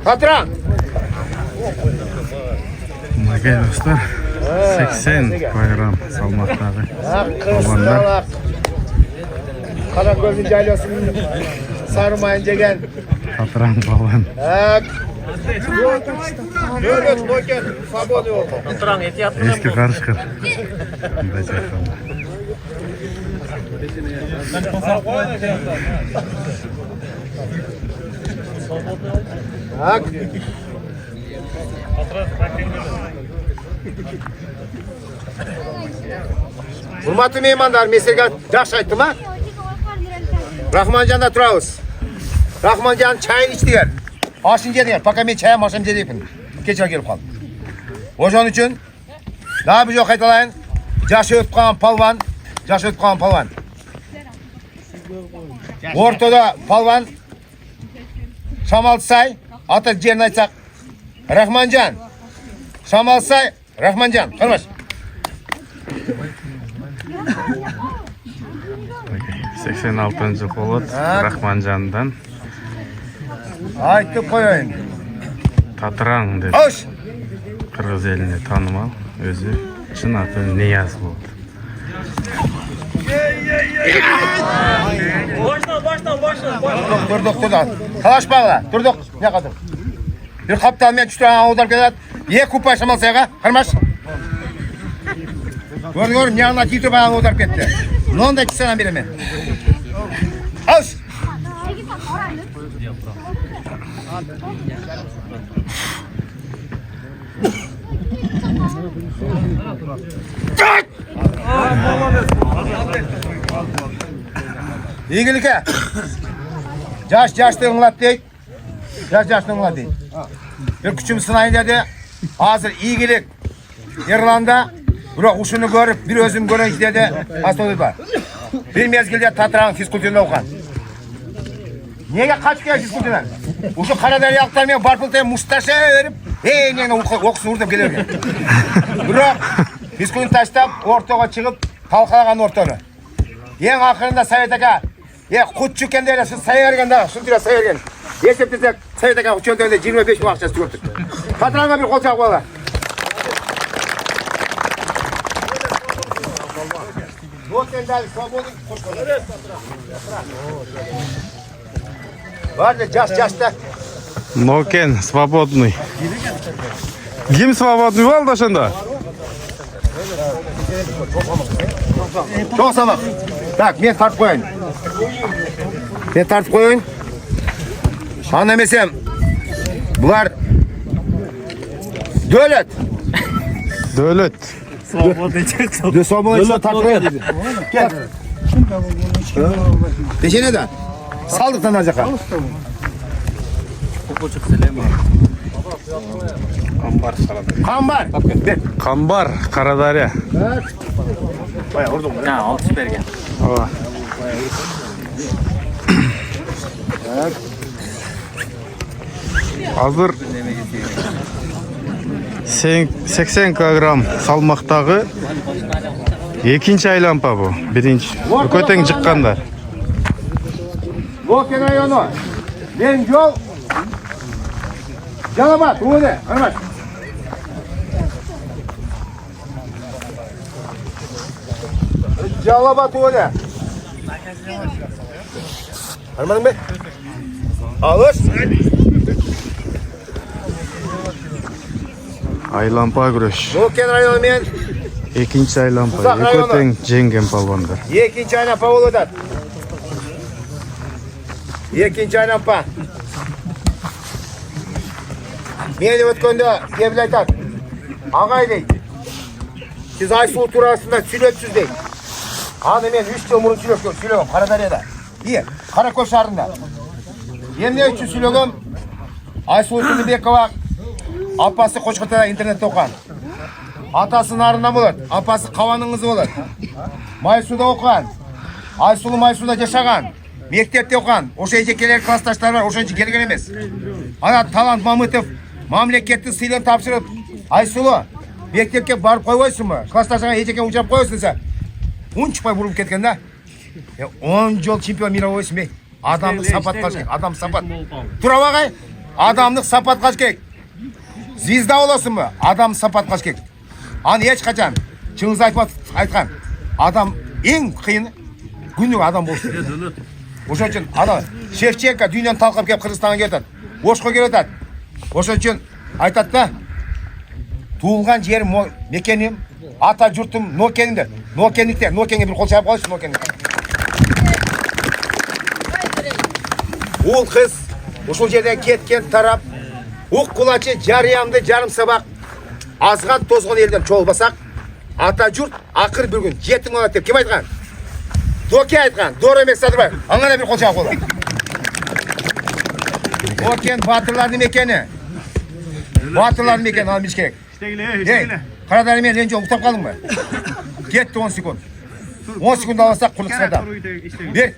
Patron. Gel dostlar. 80 bayram salmaktağı. Balvanlar. Kara gözün caylıyorsun. Sarmayınca gel. Tatran balvan. Dövlet, loket, sabonu oldu. Eski karışkır. Bak. Hurmatlı mehmanlar, meselga yaxshi aytdim ha? Rahmonjonda turamiz. Rahmonjon çayini ichdilar. Oshini yedilar. Пока men chayim oshim yedipman. Kecha kelib qoldim. O'shaning uchun daha bir yo'q qaytalayin. Yoshi o'tib qolgan polvon, yoshi o'tib qolgan polvon. O'rtada polvon Shamalsay, ota yerini aytsak Rahmonjon. Shamalsay, Rahmonjon. Qilmish. 86 Polat Rahmanjandan Aytib qo'ying. Tatrang deb Xo'sh. Qirg'iz elini tanımal. O'zi chin ati Niyaz bo'ldi. Turdik. Talashmanglar. Turdik. Ne kadar? Bir kaptan men tushtirgan audarib keladi. Ye kupa Shamalsayga, qilmish. Gör, yanına yetib audarib ketdi. Nonda 2 sana beraman. Xo'sh. İyilik ha. Yaş ыңлат deydi. Yaş ыңлат deydi. Bir küçüm sınayın dedi. Hazır iyilik. İrlanda biroq uşunu görüp bir özüm göreyik dedi. Astoydu var. Bir mezgilde Tatran fizkulturda okugan. Nega kaçıp keldi fizkulturdan? Uşu Qaradaryoqlar men barpıltay mushtasha berip, neni o'qisini urdib kelerdi. Biroq fizkulturni tashlab o'rtaga chiqib, talqalagan o'rtani. Eng oxirida Sayet aka, qutchi ekanda siz sayarganda, shunday sayargan. Yechib desek, Sayet aka uchonda 25 vaqtchasi ko'rdik. Tatranga bir qo'lchaq bo'lar. Lokendan svobodni qo'shqo'ydi. Vardı, yaşta. Noken свободный. Kim свободный oldu şimdi? Çok sağ. Tak, men tartib qo'ying. Men tartib qo'ying. Anlamasam, bular davlat. Davlat. Svobodni tartib qo'yadi. Gel. Peşine saldıktan acaka. Kambar. Kambar, Karadarya. Baya orada mı? Ha, 6 bergen. Hazır 80 kilogram salmaqtagı ikinci aylampa bu. Birinci. Köteng çıqqanlar. Loken rayonu. Ben yol. Jalabat, uğurlu. Hırmat. Jalabat uğurlu. Hırmatım be. Alış. Aylampa güreş. Loken rayonu men. İkinci aylampa. Uzak rayonu. Köteng jengem palvanlar. İkinci ayna Pavlo'dan. Екінші айлампа. Meni ötkönde gebile aytat. Ağay deydi. Siz Aysuğu turasında sülöpsüz deydi. Anı men 3 yıl murun sülögüm Karadarı'da. İyi, Karaköy şarında. Emne üçün sülögüm Aysuğu Tülübekova apası Koçkırtada internette okuyan. Atası narından olur, apası Kavan'ın kızı olur. Maysu'da okuyan. Aysuğu Maysu'da yaşagan. Mektepte okuyan. Oşa ecekeler klastaşlar var, oşa gelgen emez. Ana Talant Mamıtov mamleketli sıyla tapşırıp Aysuğu mektepke barıp koyuyorsun mu? Klastaşlarına eceken uçap koyuyorsun sen. Un çıkmay vurup ketken de. 10 yıl çempion mira olsun be. Adamlık sapat kaç gerek. Adam sapat. Dur avagay. Adamlık sapat kaç gerek. Звезда olasın mı? Adam sapat kaç gerek. An hiç kaçan. Çınız aytkan. Adam en kıyın günlük adam bolsun. Oşun için adam Şevченко dünyanın talqap kelip Kırgızстанға kelip Oşko kelip Oşun için aytat da tuğulgan jerim mekenim ata jurtum Noken'dir. Noken'e bir kol çarpıp koysun Noken'de. Ol kız ошол жерден кеткен тарап ук кулачы жарыямды жарым сабак азган тозгон элден чогулбасак ата журт акыр бир күн жетиң болот деп ким айткан? Доке айткан. Доремек Садырбаев. Аңана бир кол чабып койгон. Окен батырлардын мекени. Батырлардын мекени ал биш керек. Карадар мен ренжи уктап калдыңбы? Кетти 10 секунд. 10 секунд алсак кулуксада. 1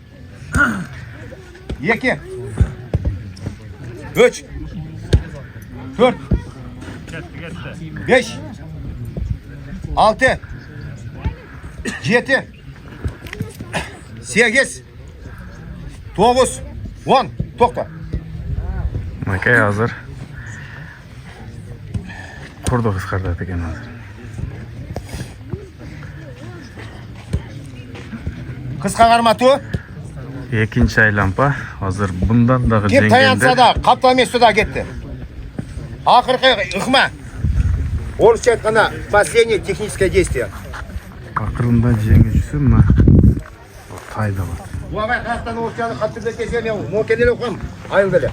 2 3 4 5 6 7 8 9 10 to'xta. Makay hazır. Kurdu kıskardat ekan hazır. Kısqa qarmatu. Ekinci aylampa hazır bundan dağı Kep tayansa jengende. da kaptan Mesut'a gitti. Akırkı ıkma. Орысша айтқанда последнее техническое действие. Акырында жеңи жүрсө мына тайда бар. Уағай қаяқтан орысшаны қаттырды кесе мен мокенелі оқым. Айылдылы.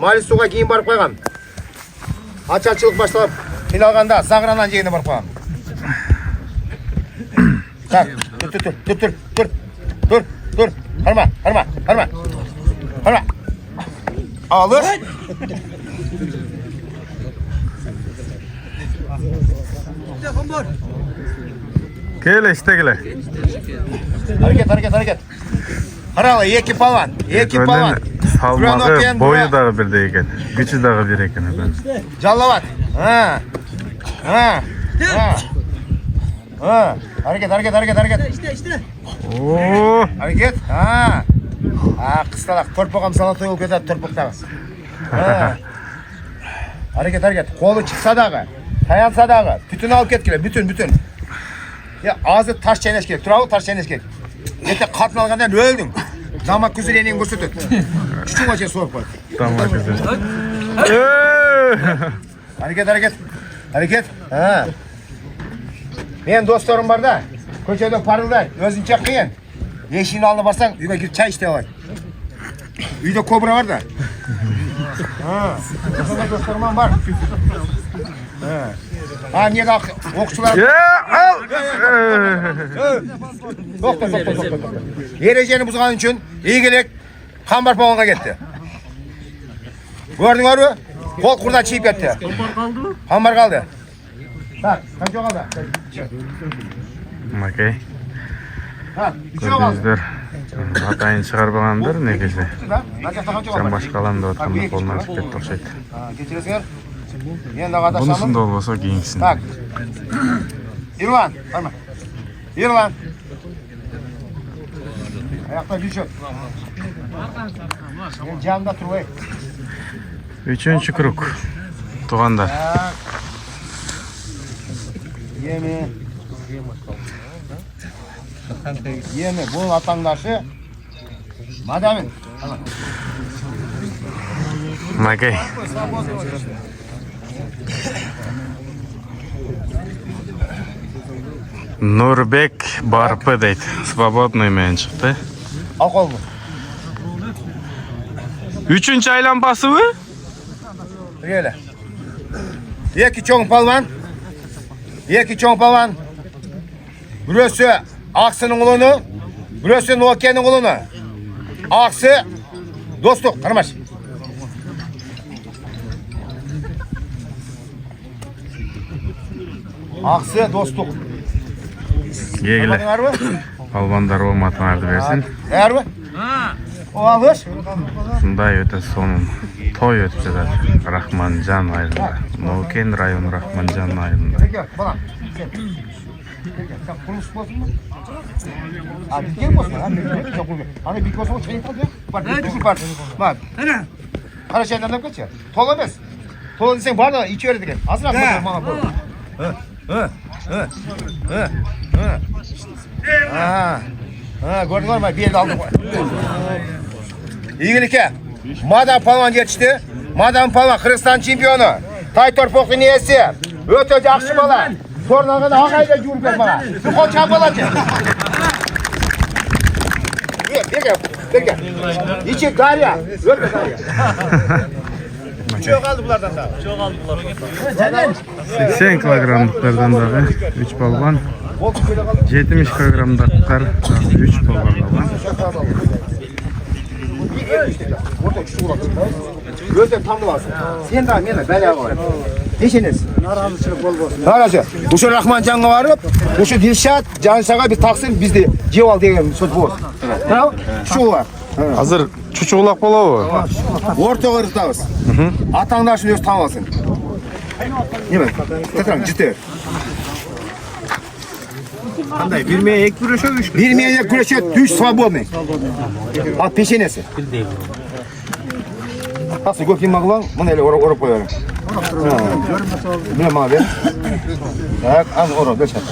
Малисуға кейін барып қойғам. Ачарчылық башталып, қиналғанда Зағранан жегіне барып қойғам. Так, тұр. Қарма. Алыр. Kele işte kele. Hareket. Қаралы, екі палан. Salmağı boyu dağı bir de eken. Gücü dağı bir eken. Жаллават. Hareket. Oo. Hareket. Қысталақ. Төрпоғам салатой ол кетеді төрпоқтағы. Hareket. Қолы шықса дағы. Таянса дағы. Бүтін алып кеткеле. Бүтін. Ağzı taş çaynaş gerek. Turağı taş çaynaş gerek. Ete katın alğandan öldün. Damak güzelliğini gösterdi. Küçük açıya soğuk koy. Damak güzel. Hareket. Men dostlarım var da. Köşede parılday. Özünce kıyın. Eşiğini alına barsan үйге girip çay işte alay. Үйde kobra var da. Dostlarım var. Niye kalk? Okçular. Al. To'xta. Erejeni buzgan üçün iyilik Qambar Pog'onga ketdi. Gördüңөрбү? Qo'l qurdan chiyib ketdi. Qambar qaldı. Tak, qancha qoldi? Makay. Ha, ichi qoldi. Gördüңүздөр. Атайын чыгарбагандыр негизи. Жан башкаланды атканда колунан чыгып кетти окшойт. Кечиресиңер. Мен дагы адашамын. Бунусунда болбосо кийинкисин. Так. Ирлан, барма. Ирлан. Ayakta düşün. Ben camda turvay. Üçüncü kruг. Tugandar. Yeme. Bunun vatandaşı Madamin. Makay. Nurbek Barpı deydi. Свободный men çıktı. Al kolunu. Üçüncü aylanpası mı? Öyle. İki çoğun palvan. İki çoğun palvan. Burası Aksı'nın oğlunu. Burası Nokia'nın oğlunu. Aksı dostluk. Tanımaş. Aksı dostluk. Yegile. Var mı? Palvanдар omatыңарды берсин. Var mı? O alış. Ушундай өтө сонун той өтүп жатат Рахманжан айылында. Нокен району Рахманжан айылында. Peki bana. Sen kuruluş olsun mu? Abi bir kere olsun. Hani bir kere olsun çayı kaldı. Bak bir var. Bak. Kara şeyden ne kaçıyor? Tolamaz. Tola desen var da içi öyle değil. Hazır atma mama bu. Gördün mü? Bir yerde aldık. İyilik. Madem palvan geçti. Madem palvan Hristiyan şampiyonu. Taytor Pokriniyesi. Öteci Akşımalar. Sorunlarına da ağayla cürüp bana. Bir koç yapılacak. Gel. İçi Darya. Ötme Darya. Çok aldı bunlardan da. 80 kilogramlıklardan dagы 3 palvan. 70 kilogramlıklar 3 palvan var. Gözden tam varsın. Sen daha mene bela var. Peşiniz. Narazıçılık bol bolsun. Narazı. Bu şu Rahmancan'a varıp, bu şu Dilşat, Canşaga bir taksın bizde ceval degen söz bu. Tamam? Şu var. Hazır çuçuğulak bolabı. Orta ırıktağız. Atаңдар үшін өзі таң алсын. Немен? Татыран, жіті. Қандай? 1-2 күреше 3. 1-2 күреше 3 свободный. Ал пешенесі. Асы көпкен мағылан, мұны әлі ұрып қойарым. Біле маға бер. Так, аз ұрып, бер шат.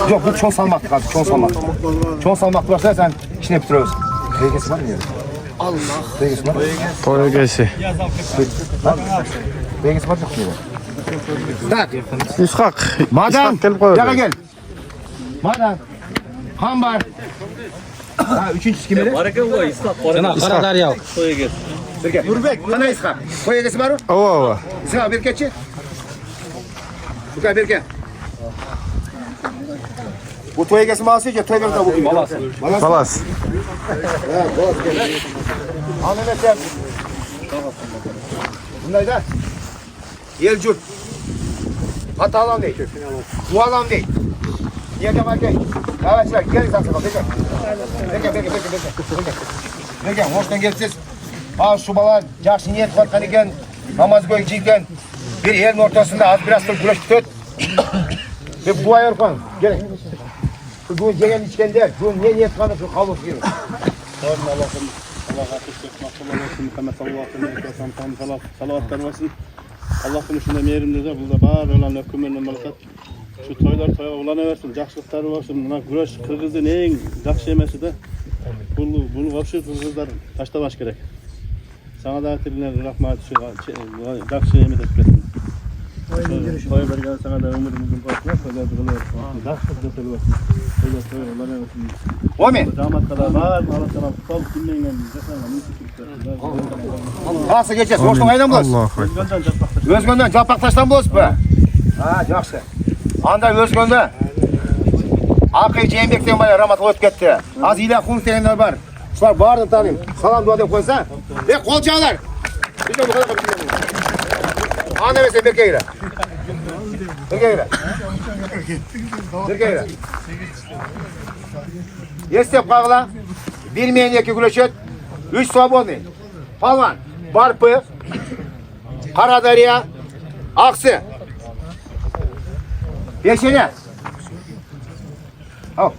Жоқ, бұл чон салмақты қазір, чон салмақты. Чон салмақты барса, сән ішіне бітіре өз. Бейгесі бар мені? Allah. Beygesi var. Toygesi. Beygesi var çok iyi. Tak. İshak. Madem. Gelip koyuyor. Gel gel. Madem. Hambar. Ha üçüncüsü kim öyle? Barakallah İshak. Sana Karadarya. Toygesi. Berke. Nurbek. Kana İshak. Koyegesi var mı? Ova. İshak Berkeçi. Bu kadar Berke. Bu toygesi mağası ya toy Berke bu. Balası. Balas. Al Mehmet sen. Bunlar da Yelcur. Hatalan değil. Dualan değil. Yerde var gel. Arkadaşlar gelin zaten bak. Bekle. Bekle. Hoştan gelsiz. Al şu bala жақсы niyet var ekan. Namaz koyup jiyken bir yerin ortasında az biraz da güreş tut. Ve dua yapın. Gelin. Bu yegen içkende, bu ne niyet kanı şu kalır gibi. Salavatlar olsun. Allah'ın şunda meyerimde de burada bağır olan ökümlerine malakat. Şu toylar toya olanaversin, жақсылықтары olsun. Mına güreş Kırgız'ın en жақсы emesi de bunu вообще Kırgızlar taşlamak gerek. Sana da tiline rahmat şu жақсы emet etmesin. Toy bergen sana da ömrümüzün başına toylar kılıyorsun. Жақсы götürüyorsun. Toy olanaversin. Omen. Damat kadar var, Allah sana kutal dinleyen Kalsı geçeceğiz. Hoştan aydan bulasın. Allahu Ekber. Özgönden Japaktaş'tan bulasın be. Ha, жақсы. Anda Özgönde. Akı Cembek'ten bana rahmat ötüp gitti. Az İlya Kunuz degenler var. Şular bağırdım tanıyım. Salam dua deyip koysa. Kol çağlar. Anda mesela Berke gire. Berke gire. Estep kağıla. 1-2 güreşet. 3 свободный. Palvan. Barpı. Karadarya. Aksı. Beşene. Al.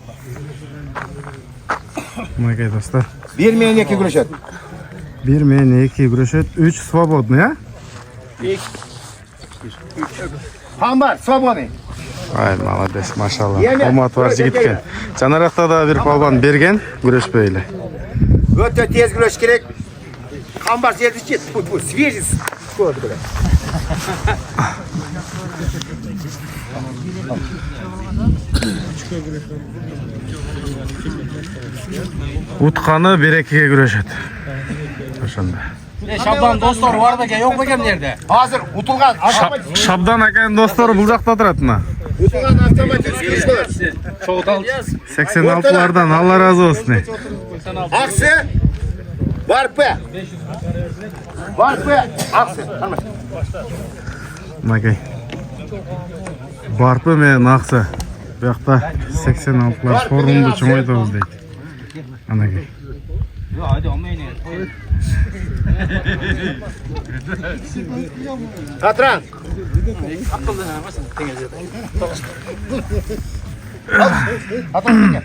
Мынакей достар. 1-2 güreşet. 1 men 2 күрөшөт, 3 свободный, а? Hambar. Свободный. Ay, молодец, машалла. Алматы бар жигит экен. Жанаракта да бир palvan берген, күрөшпөйлү. Öte tez güreş gerek. Hambar жерді жет. Bu свежий. Сколько böyle? Utkanı berekiye güreşet. Ошондо. Şabdan dostları var da yok mu nerede? Hazır utulgan avtomatik. Шабдан аканын достору бул жакта турат мына. Utulgan avtomatik güreş olur. 86'lardan Allah razı olsun. Aksı. Varpı. Varpı. Aksı. Tamam. Макай. Барпы менен аксы. Биякта 86'lar форумду чоңойтобуз дейт. Анакей. Katran. Katran gel.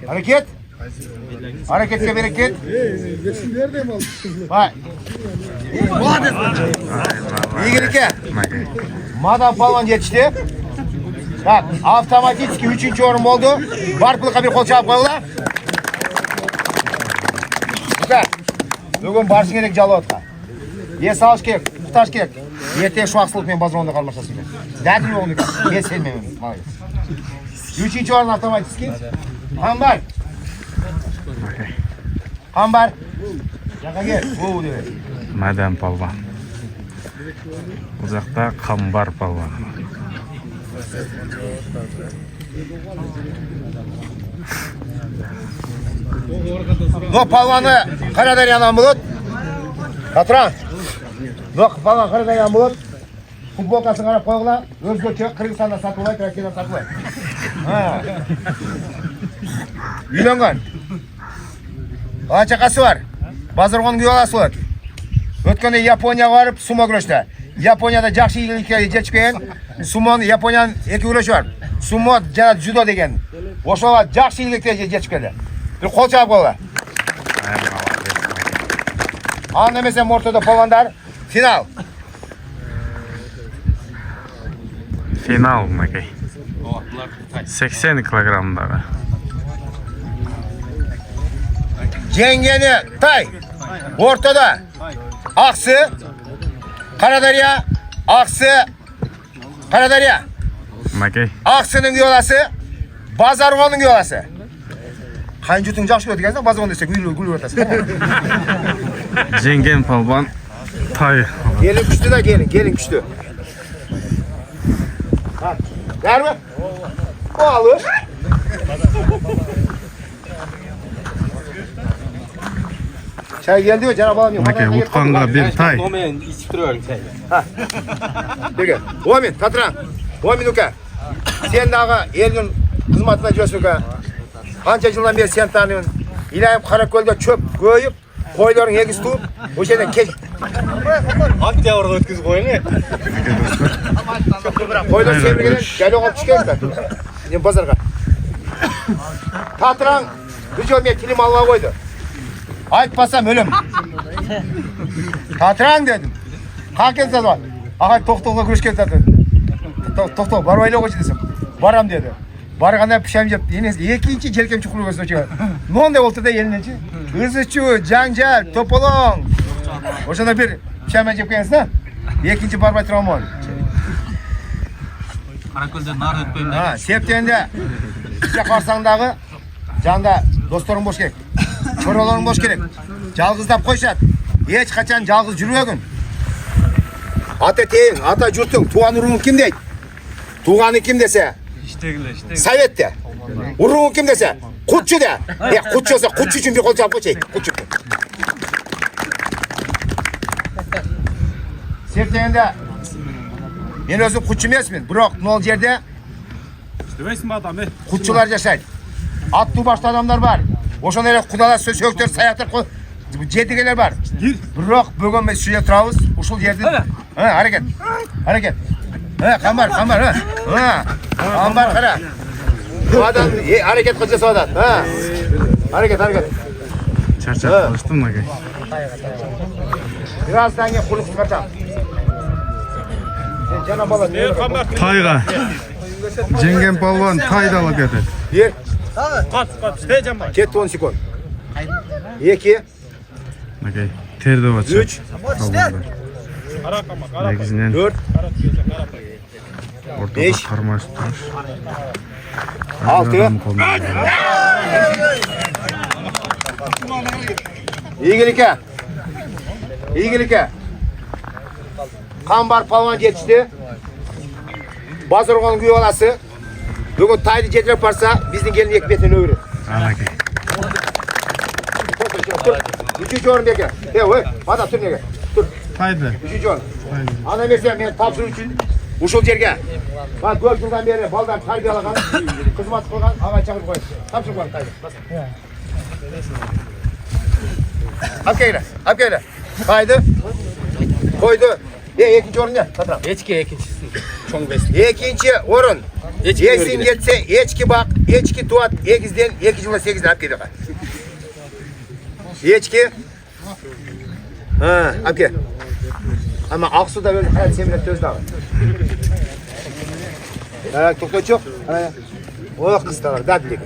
Hareket. Harekete bereket. Vay. İyi gereke. Макай. Madem balon yetişti. Bak, avtomatikski 3. orun oldu. Barpılık'a bir kol çabuk koyular. Güzel. Bugün barışın gerek jalı otqa. Ye salış gerek, tutaş gerek. Erte şu aksılıkмен bazronda kalmaşası gerek. Dədil oğlu gerek. Ye selmemem. 3. orun avtomatikski. Kambar. Kambar. Jaka gel. Bu de. Мадан палван. Бул жакта Камбар палван. No palvanı Karadaryan'dan bulut. Katran. No palvan Karadaryan bulut. Futbolkasını qarab qo'yinglar. O'zgacha Qirg'izistonda sotib Rossiyada sotib. Ha. Uylangan. Chaqasi var. Bazarg'on guyolasi bor. O'tganda Yaponiyaga borib sumo kurashdi. Yaponiyada yaxshi yigitlikka yetib kelgan. Sumoni Yaponiyaning ikki kurashi bor. Sumo jana judo degan. O'shalar yaxshi yigitlikka yetib keldi. Bir qo'l chap qo'yinglar. Anlamasa o'rtada polvonlar final. Final Макай. 80 kilogramdagi. Jengeni tay. O'rtada Aqsi, Qaradaryo, Aqsi, Qaradaryo. Макай. Aqsining yolasi, Bazarg'onning yolasi. Qanjuting yaxshi o'tgansan, Bazarg'on desek, gul o'tasiz. Jengen palvon Tay. Gelin güçlü de gelin güçlü. Ha, ver mi? O alır. Çay geldi mi? Cenab-ı alamıyorum. Макай Утканга bir tay. Мен içip duruyorum çayı. Peki. Omin, Tatran. Omin uka. Sen daha elin hizmetine diyorsun uka. Anca yıldan beri sen tanıyorsun. İlayim Karaköl'de çöp koyup, koyların yegisi tutup, o şeyden keş... Hangi orada ötküz koyun ne? Koylar sevirgeden gel oğul çıkayım ben. Ne bazarga. Tatran bir jolmaya kilim Allah'a koydu. Aytpasam ölüm. Tatran dedim. Kalken zaten. Ağay toqtoqla görüşken zaten. Toqtoq barbayla koydu desem. Baram dedi. Barganda pişem jep. Ekinci jelkem çukurlu gözüne çıkar. Nonda oldu da elineci. Hızıçu, janjal, topolong. Oşanda bir pişem jep koyarsın ha. Ekinci barbay travma oldu. Karaköl'de nar ötpeyim de. Ha, septende işte qarsanдағы janda dostlarың boş gerek. Çoralaring boş gerek. Жалғыздап qo'yishadi. Hech qachon жалғыз жүрmegin. Ата teyin, ata jurting, tuğan urug'ing kim deydi? Tuğani kim dese? Sovetda. Urug'ing kim dese? Qutchi de. Qutchi olsa Qutchi uchun bir qo'l chap qo'yaylik. Qutchi. Septende men o'zim Qutchi emasman, biroq nol yerda Demesin mi adam? Qutchilar yashaydi. Atlı başlı adamlar var. Oşanlara kudalar, söktör, sayaklar, jedigeler var. Biroq bugun biz shu yerda turamiz, o'shul yerda. Ha, harakat. Harakat. Ha, qambar, ha. Ha. Qambar qara. Bu adam harakat qilsa saodat. Ha. Harakat. Charchab qolishdim Макай. Birazdan keyin qulf chiqarsam. Sen janob bola. Tayga. Jengen palvon Tayda alakati. Yer. Kat. Heyecan var. Ket 10 sekund. 2. Макай. terdi bacha. 3 Negizinen 4 ortada Beş. karmaşık duruş. 6 İyigilik'e. Kambar palvan geçti. Bazırğan'ın güyü olası. Bugün taydı cedir yaparsa bizden gelin ekmetini öğürür. Anaki. Üçüncü orun deke. Hadi dur nege. Dur. Haydi. Üçüncü orun. Ana mesela ben tapsır için uşul yerge. Bak 4 yıldan beri baldan tarbiye alagan, kızmat kılgan, ağay çağır koyun. Tapsır koyun taydı. Hap geyle. Kaydı. Koydu. İkinci orun ne? Tatram. Eçki. Çoğun besli. İkinci orun. Yesin geçse eçki bak, eçki tuat, ekizden, 2 yılda 8'den hap gidiyor. Eçki. Hap gel. Ama Aksu'da böyle her seminet töz dağı. Tokta çok. O kız da var, dadlik.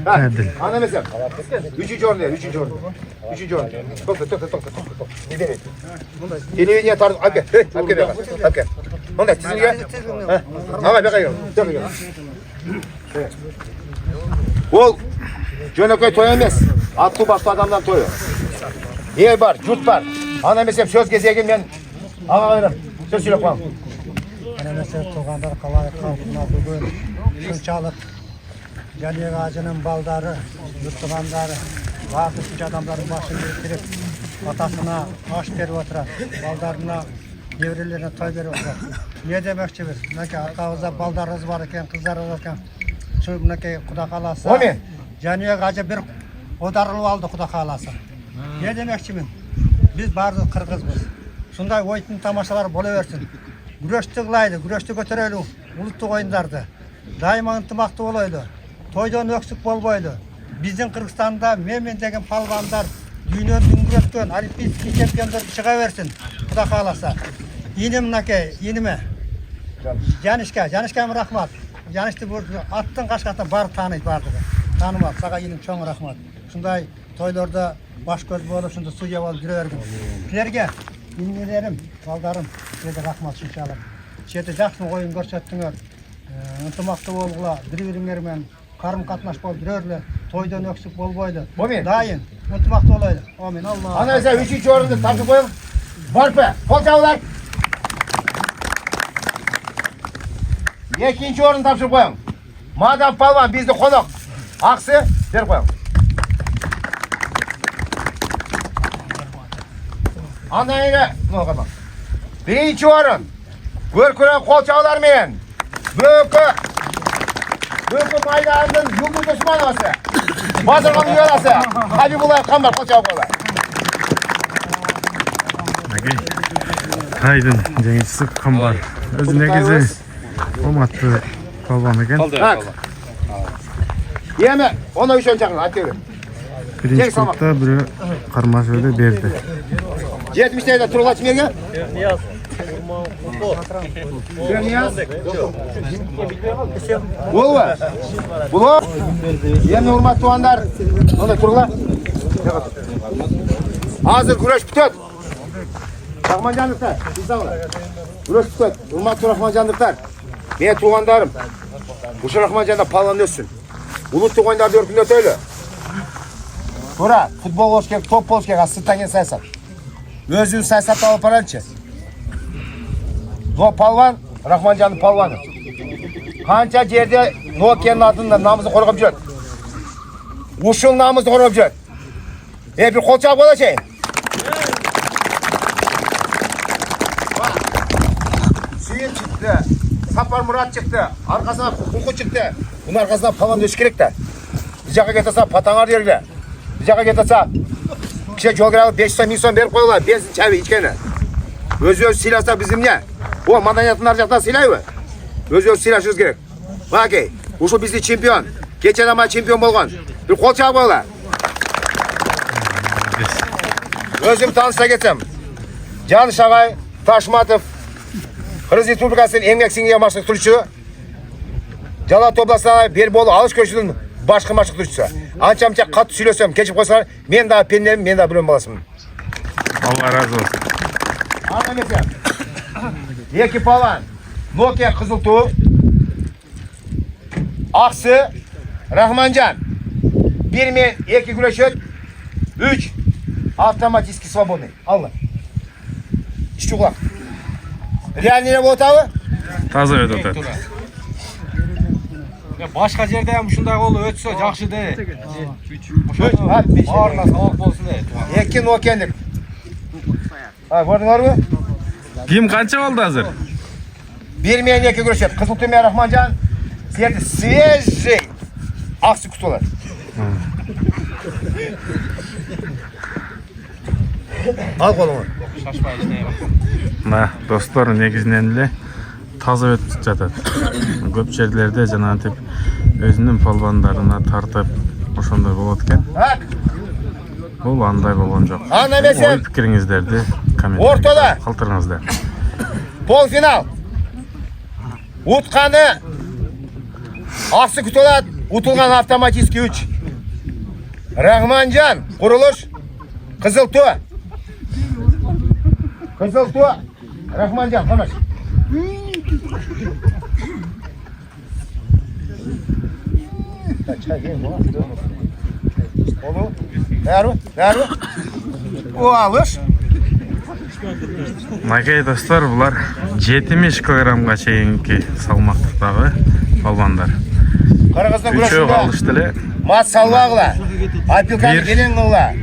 Dadil. Ana mesela. Üçüncü orun. Tokta. Gidelim. Televizyon tarzı, hap gel. Onda tizini gel. Ama bekle gel. Ol, Cöneköy toy emez. Atlı bastı adamdan toyu. Yer var, yurt var. Ana mesela söz gezeye ben ağırım. Söz söyle koyalım. Ana mesela toğanlar kalay kalkına bugün şunçalık Caniye ağacının baldarı, yurttuğanları, vakıf adamların başını biriktirip atasına aş verip oturar, baldarına, devrelerine toy verip oturar. Ne demekçi biz? Neke arkamızda baldarımız var iken, kızlarımız var iken, şu neke kuda kalasa, Caniye ağacı bir odarılıp aldı kuda kalasa. Ne demekçi ben? Biz bardı Kırgızbız. Şunday oyun tamaşalar boluversin. Güreşti kılaydı, güreşti götüreli, uluttu oyunlardı. Daima ıntımaktı olaydı. Toydan öksük bolboydu. Bizim Kırgızstanda Memen degen palvanlar dünyada güreşken, olimpiyat çempionlar çıkaversin. Kuda kalasa. İnim nake, inime. Janişkem rahmat. Janişti bu attın kaşkattan bar tanıyıp bardı. Tanımaz, sağa inim çoğun rahmat. Şunday toylarda baş göz bolup şunda suya alıp gireverdim. Sizlerge İnmelerim, baldarım, size rahmat inşallah. Şete жақсы oyun görsettiңер. Ынтымақты болғыла, бір-біріңермен қарым-қатынаш болып жүрерлер. Тойдан өксік болбайды. Дайын, ынтымақты болайды. Амин. Алла. Ana mesela 3. orunda tapsır koyalım. Varpı, kol çavlar. 2. orunda tapsır koyalım. Madem palvan bizde konak. Aksı, ver koyalım. Anlayın ne oldu? 1. orun. Görküren kol çağlar mıyın? Bökü maydanın yıldız Osmanovası. Bazırgan'ın yolası. Habibullah Kambar kol çağı koylar. Haydın jengisi Kambar. Özü negizi Omatlı palvan eken. Yeme, ona 3 çakın, hadi yürü. Birinci grupta biri karmaş öyle berdi. 70'lerde Turgulaç Merge? Niyaz. Niyaz? Bul var. Bul. Yeni hurmat tuğanlar. Onda Turgula. Hazır güreş bütöt. Rahmancanlıklar. Güreş bütöt. Hurmat Rahmancanlıklar. Ben tuğandarım. Bu Rahmancan'da palan ötsün. Bulut tuğandarda örkünde ötöylü. Sonra futbol boş gerek, top boş gerek, sırttan gel sayısat. Özün sayısat alıp parançı. No palvan, Rahmancan'ın palvanı. Kança yerde Nokia'nın adında namızı korkup jör. Uşul namızı korkup jör. Bir kol çabuk olacak. Suyun çıktı, Sapar Murat çıktı, arkasına Kulku çıktı. Bunun arkasına palvan döşü gerek de. Bir jaka getirse patanar yerine. Bir jaka getirse kişi jol kiralı 500 son verip koyuyorlar. Benzin çayı içkene. Öz silahsa bizim ne? O madaniyatın aracaktan silahı mı? Öz silahşınız gerek. Bakay, uşu bizde çempiyon. Geçen ama çempiyon bolgan. Bir kol çağı koyuyorlar. Özüm tanışta geçsem. Can Şagay Taşmatov, Kırgız Respublikası'nın emgek singiye maçlık turşu. Jala Toplası'na Berbolu alış köşünün başka maçlık turşusu. Ança katı söylesem, geçip koysalar, men daha penlerim, men daha bölüm balasım. Allah razı olsun. Anlamayacağım. İki palan. Nokia Kızıltuğ. Aksı. Rahmancan. Bir men, iki güreşet. 3. Автоматически свободный. Allah. İşte kulak. Реальный работа. Таза өтіп жатады. Başka yerde ham shunday olib o'tsa yaxshi-da. Barlar savoq bo'lsin-da. İki Nokia'ndik. Ha, gördüңөр mü? Ким қанша болды азыр? Bir men, iki güreşet. Kızıltuğ мен Rahmancan. Сиерде свежий. Аксы кутулар. Al kolunu. Мына достор негизинен эле таза өтүп жатат. Көп жерлерде жанагынтип өзүнүн палбандарына тартып ошондой болот экен. Bak. Бул андай болгон жок. Anlamasam. Ой пикириңиздерди Ортада. калтырыңыздар. Полфинал. Utkanı. Aksı kutular. Utulgan автоматический 3. Rahmancan. Kuruluş. Kızıltuğ. Kızıltuğ. Rahmancan. Konuş. Oldu. Nerede? O alış. Мынакей достор, булар 70 килограммга чейинки салмактагы балбандар. Kırgız'ın Üçөө güreşinde. калышты эле. Mat salvağla. Alpilkan'ı Bir. gelin kılla.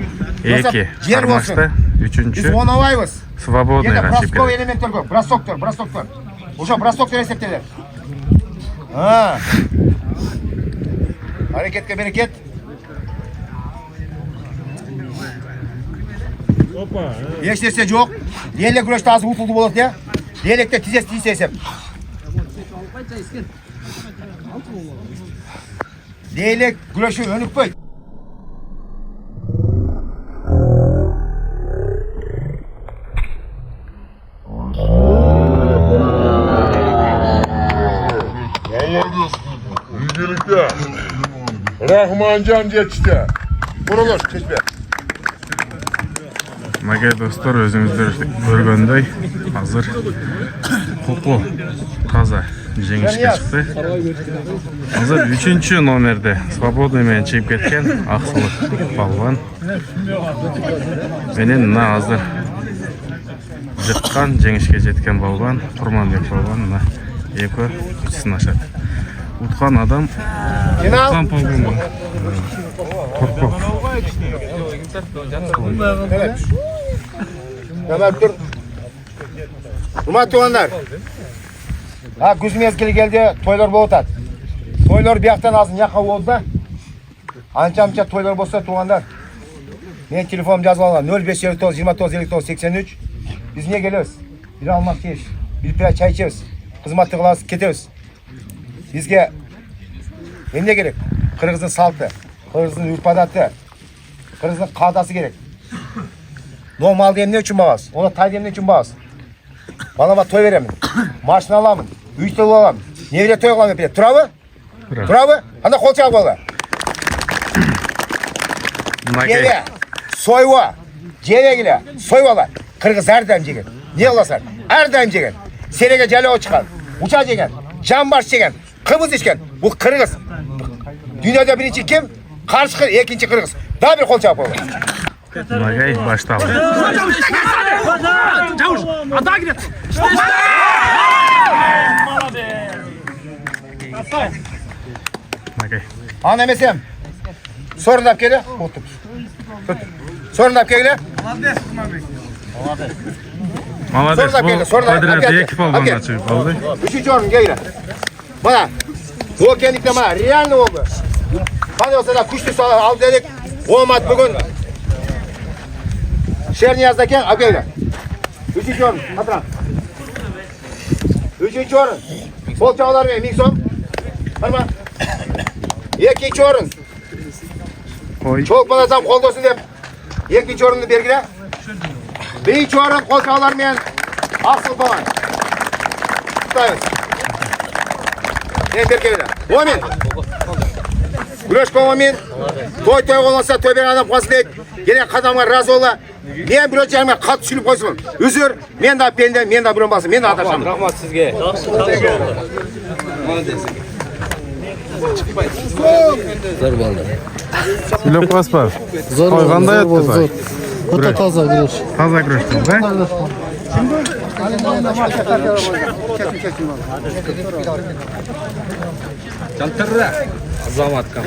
Эки Yer olsun. кармашты, Biz үчүнчү oynayız. свободныйга чип Бросковый келет. элементтер көп. Бростоктор. Уже бростоктор есептелер. Ha. Hareketke bereket. Hiç nerse yok. Leylik güreşte azı utuldu bolot ya. Leylikte tizesi esep. Leylik güreşi önük koy. Öncelikle Rahmancan geçti. Kuruluş kısmı. Мынакей достор, өзүңүздөр көргөндөй азыр куку таза жеңишке чыкты. Азыр 3-чү номерде свободный менен чыгып кеткен Аксылык балбан менен мына азыр жыккан жеңишке жеткен балбан Курманбек балбан мына экөө күч сынашат. Уткан адам Final. уткан балбан. Коркпок. Evet. Tamam dur. Hurmatli oğlanlar. Ha güz mezgili geldi, toylar болып atады. Toylar bir yaktan azın yaka oldu da. Ança toylar bolsa tuğanlar. Men telefonum yazıp algan 0559 29 59 83. Biz niye geliyoruz? Bir almak değil. Bir pira çay içiyoruz. Hizmetli kılabız, ketemiz. Bizge ne gerek? Kırgız'ın saltı, Kırgız'ın ürpadatı, Kırgız'ın kadası gerek. Normal diyem ne için bağız? Ona tay diyem ne için bağız? Bana toy veremem. Maşını alamın. 3 yıl alamın. Nevre toy alamın. Turabı? Turabı? Handa kol çabuk ola. Мынакей Ceve, soyva, ceve gile, soyvalar. Kırgız her daim çeken. Niye olasın? Her daim çeken. Serege cale o çıkan. Uçağı çeken. Jambaş çeken. Kıbrıs içken. Bu Kırgız. Dünyada birinci kim? Karşı ikinci Kırgız. Daha bir kol çabuk ola. Мынакей башталды. Мынакей. Anlamesem. Sorun da kere. Otur. Sorun da kere. Молодец. Sonra Бул sonra подряд эки балбанга чыгып калды. Üçüncü orun gel. Bana. Bu kendikle bana real oldu. Hadi olsa da kuştu sağ al dedik. Olmadı bugün. Şerniyaz'dayken akıyla. Üçüncü orun. Hatırlan. Üçüncü orun. Bol çağlar ve miksom. Tamam. İkinci orun. Ой, Çok balazam kol olsun deyip. İkinci orunu belgile. Birinci orun kol çağlar ve asıl falan. Tutayız. Ne belgele. Omin. Güreş kovamen, toy olansa tövben adam fazilet, gelen kadamga razı ola. Men bir jerime kat sülüp koysun. Üzür, men de pende, men de buron basın, men de ataşam. Rahmat sizge. Silep baspa. Toy qanday etdi toy? O'ta toza güreş. Toza güreşdingiz, ha? Jantırra. Azamat kam.